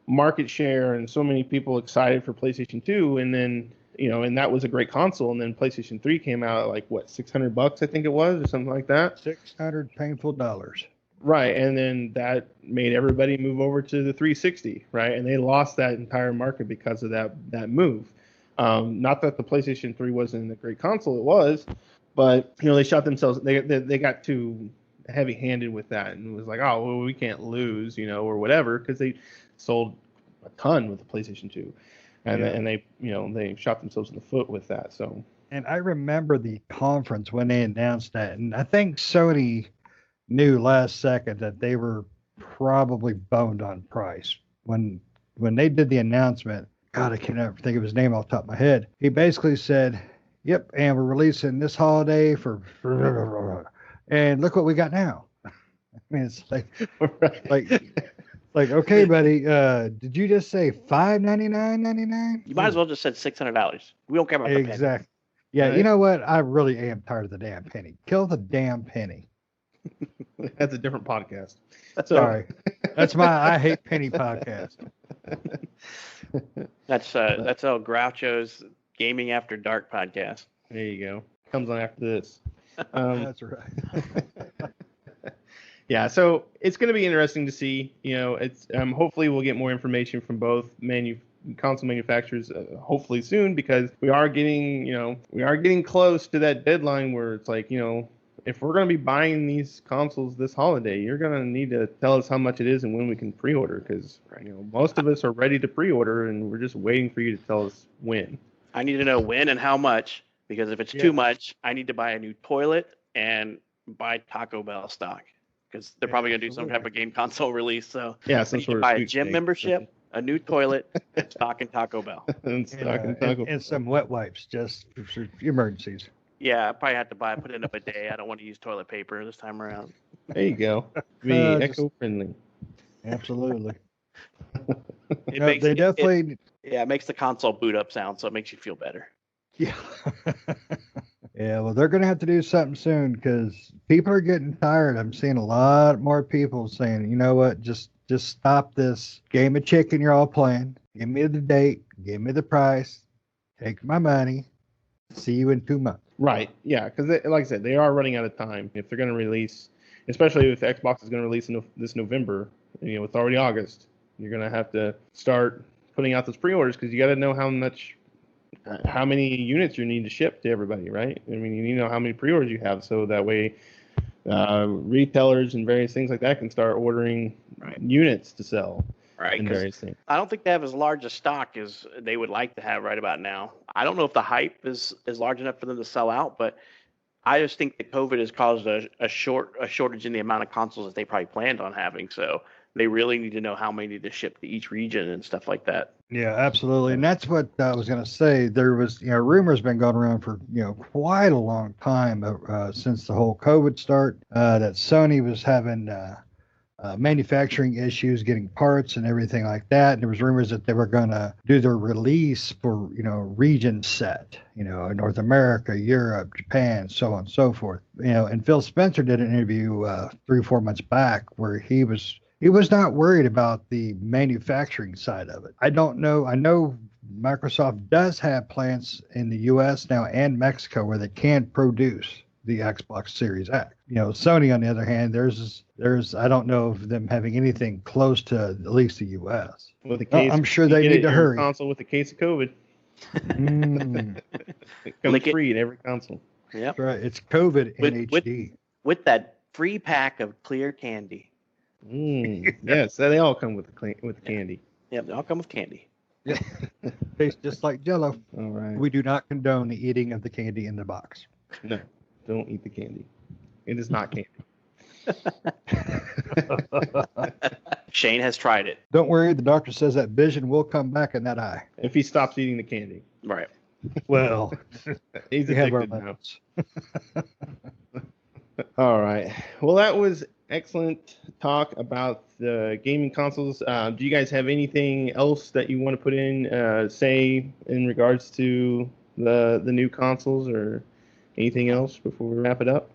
[SPEAKER 1] market share and so many people excited for PlayStation 2, and then and that was a great console, and then PlayStation 3 came out at like what, $600 I think it was, or something like that.
[SPEAKER 3] $600 painful dollars.
[SPEAKER 1] Right, and then that made everybody move over to the 360, right? And they lost that entire market because of that move. Not that the PlayStation 3 wasn't a great console, it was, but they shot themselves. They got too heavy-handed with that, and it was like, oh, well, we can't lose, or whatever, because they sold a ton with the PlayStation 2, and they shot themselves in the foot with that. So.
[SPEAKER 3] And I remember the conference when they announced that, and I think Sony knew last second that they were probably boned on price when they did the announcement. God, I can't ever think of his name off the top of my head. He basically said, "Yep, and we're releasing this holiday for and look what we got now." I mean, it's like okay, buddy. Did you just say $599.99?
[SPEAKER 2] You might as well just said $600. We don't care about the penny.
[SPEAKER 3] Exactly. Yeah, right. You know what? I really am tired of the damn penny. Kill the damn penny.
[SPEAKER 1] That's a different podcast.
[SPEAKER 3] Sorry, that's my I Hate Penny podcast.
[SPEAKER 2] That's El Groucho's Gaming After Dark podcast.
[SPEAKER 1] There you go. Comes on after this.
[SPEAKER 3] That's right.
[SPEAKER 1] Yeah, so it's going to be interesting to see. It's hopefully we'll get more information from both console manufacturers hopefully soon, because we are getting close to that deadline where it's like, if we're going to be buying these consoles this holiday, you're going to need to tell us how much it is and when we can pre-order, because most of us are ready to pre-order and we're just waiting for you to tell us when.
[SPEAKER 2] I need to know when and how much, because if it's too much, I need to buy a new toilet and buy Taco Bell stock, because they're probably going to do some type of game console release. So
[SPEAKER 1] yeah,
[SPEAKER 2] I need to buy a gym membership, a new toilet, and stock in Taco Bell.
[SPEAKER 1] and
[SPEAKER 3] some wet wipes just for emergencies.
[SPEAKER 2] Yeah, I probably have to put in a bidet. I don't want to use toilet paper this time around.
[SPEAKER 1] There you go. Be eco-friendly.
[SPEAKER 3] Absolutely.
[SPEAKER 2] It makes the console boot up sound, so it makes you feel better.
[SPEAKER 3] Yeah. Yeah, well, they're going to have to do something soon, because people are getting tired. I'm seeing a lot more people saying, you know what, just stop this game of chicken you're all playing. Give me the date, give me the price, take my money, see you in 2 months.
[SPEAKER 1] Right, yeah, because like I said, they are running out of time. If they're going to release, especially if Xbox is going to release this November, it's already August, you're going to have to start putting out those pre-orders, because you got to know how many units you need to ship to everybody, right? I mean, you need to know how many pre-orders you have, so that way retailers and various things like that can start ordering units to sell.
[SPEAKER 2] Right,
[SPEAKER 1] and various things.
[SPEAKER 2] I don't think they have as large a stock as they would like to have right about now. I don't know if the hype is large enough for them to sell out, but I just think that COVID has caused a shortage in the amount of consoles that they probably planned on having. So they really need to know how many to ship to each region and stuff like that.
[SPEAKER 3] Yeah, absolutely. And that's what I was going to say. There was, rumors been going around for, quite a long time since the whole COVID start, that Sony was having manufacturing issues, getting parts and everything like that. And there was rumors that they were going to do their release for, region set, North America, Europe, Japan, so on and so forth. And Phil Spencer did an interview 3 or 4 months back where he was not worried about the manufacturing side of it. I don't know. I know Microsoft does have plants in the U.S. now and Mexico where they can produce the Xbox Series X. Sony, on the other hand, there's I don't know of them having anything close to at least the U.S. I'm sure they need to hurry.
[SPEAKER 1] Console with the case of COVID. It comes free in every console.
[SPEAKER 2] Yep.
[SPEAKER 3] Right. It's COVID in HD.
[SPEAKER 2] With that free pack of clear candy.
[SPEAKER 1] Yes, they all come with the candy.
[SPEAKER 2] Yeah, they all come with candy.
[SPEAKER 3] Yeah. Tastes just like Jell-O.
[SPEAKER 1] All right.
[SPEAKER 3] We do not condone the eating of the candy in the box.
[SPEAKER 1] No, don't eat the candy. It is not candy.
[SPEAKER 2] Shane has tried it.
[SPEAKER 3] Don't worry, the doctor says that vision will come back in that eye.
[SPEAKER 1] If he stops eating the candy.
[SPEAKER 2] Right.
[SPEAKER 3] Well,
[SPEAKER 1] he's addicted now. All right. Well, that was excellent talk about the gaming consoles. Do you guys have anything else that you want to put in, say, in regards to the new consoles, or anything else before we wrap it up?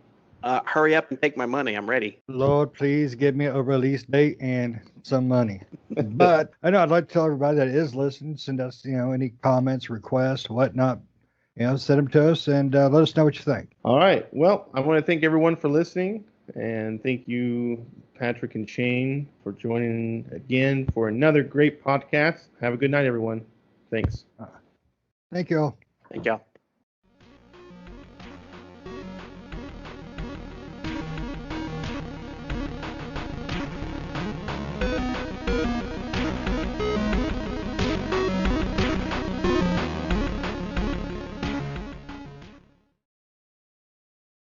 [SPEAKER 2] Hurry up and take my money. I'm ready.
[SPEAKER 3] Lord, please give me a release date and some money. But I know I'd like to tell everybody that is listening, send us, any comments, requests, whatnot. Send them to us and let us know what you think.
[SPEAKER 1] All right. Well, I want to thank everyone for listening, and thank you, Patrick and Shane, for joining again for another great podcast. Have a good night, everyone. Thanks.
[SPEAKER 3] Thank you all.
[SPEAKER 2] Thank y'all.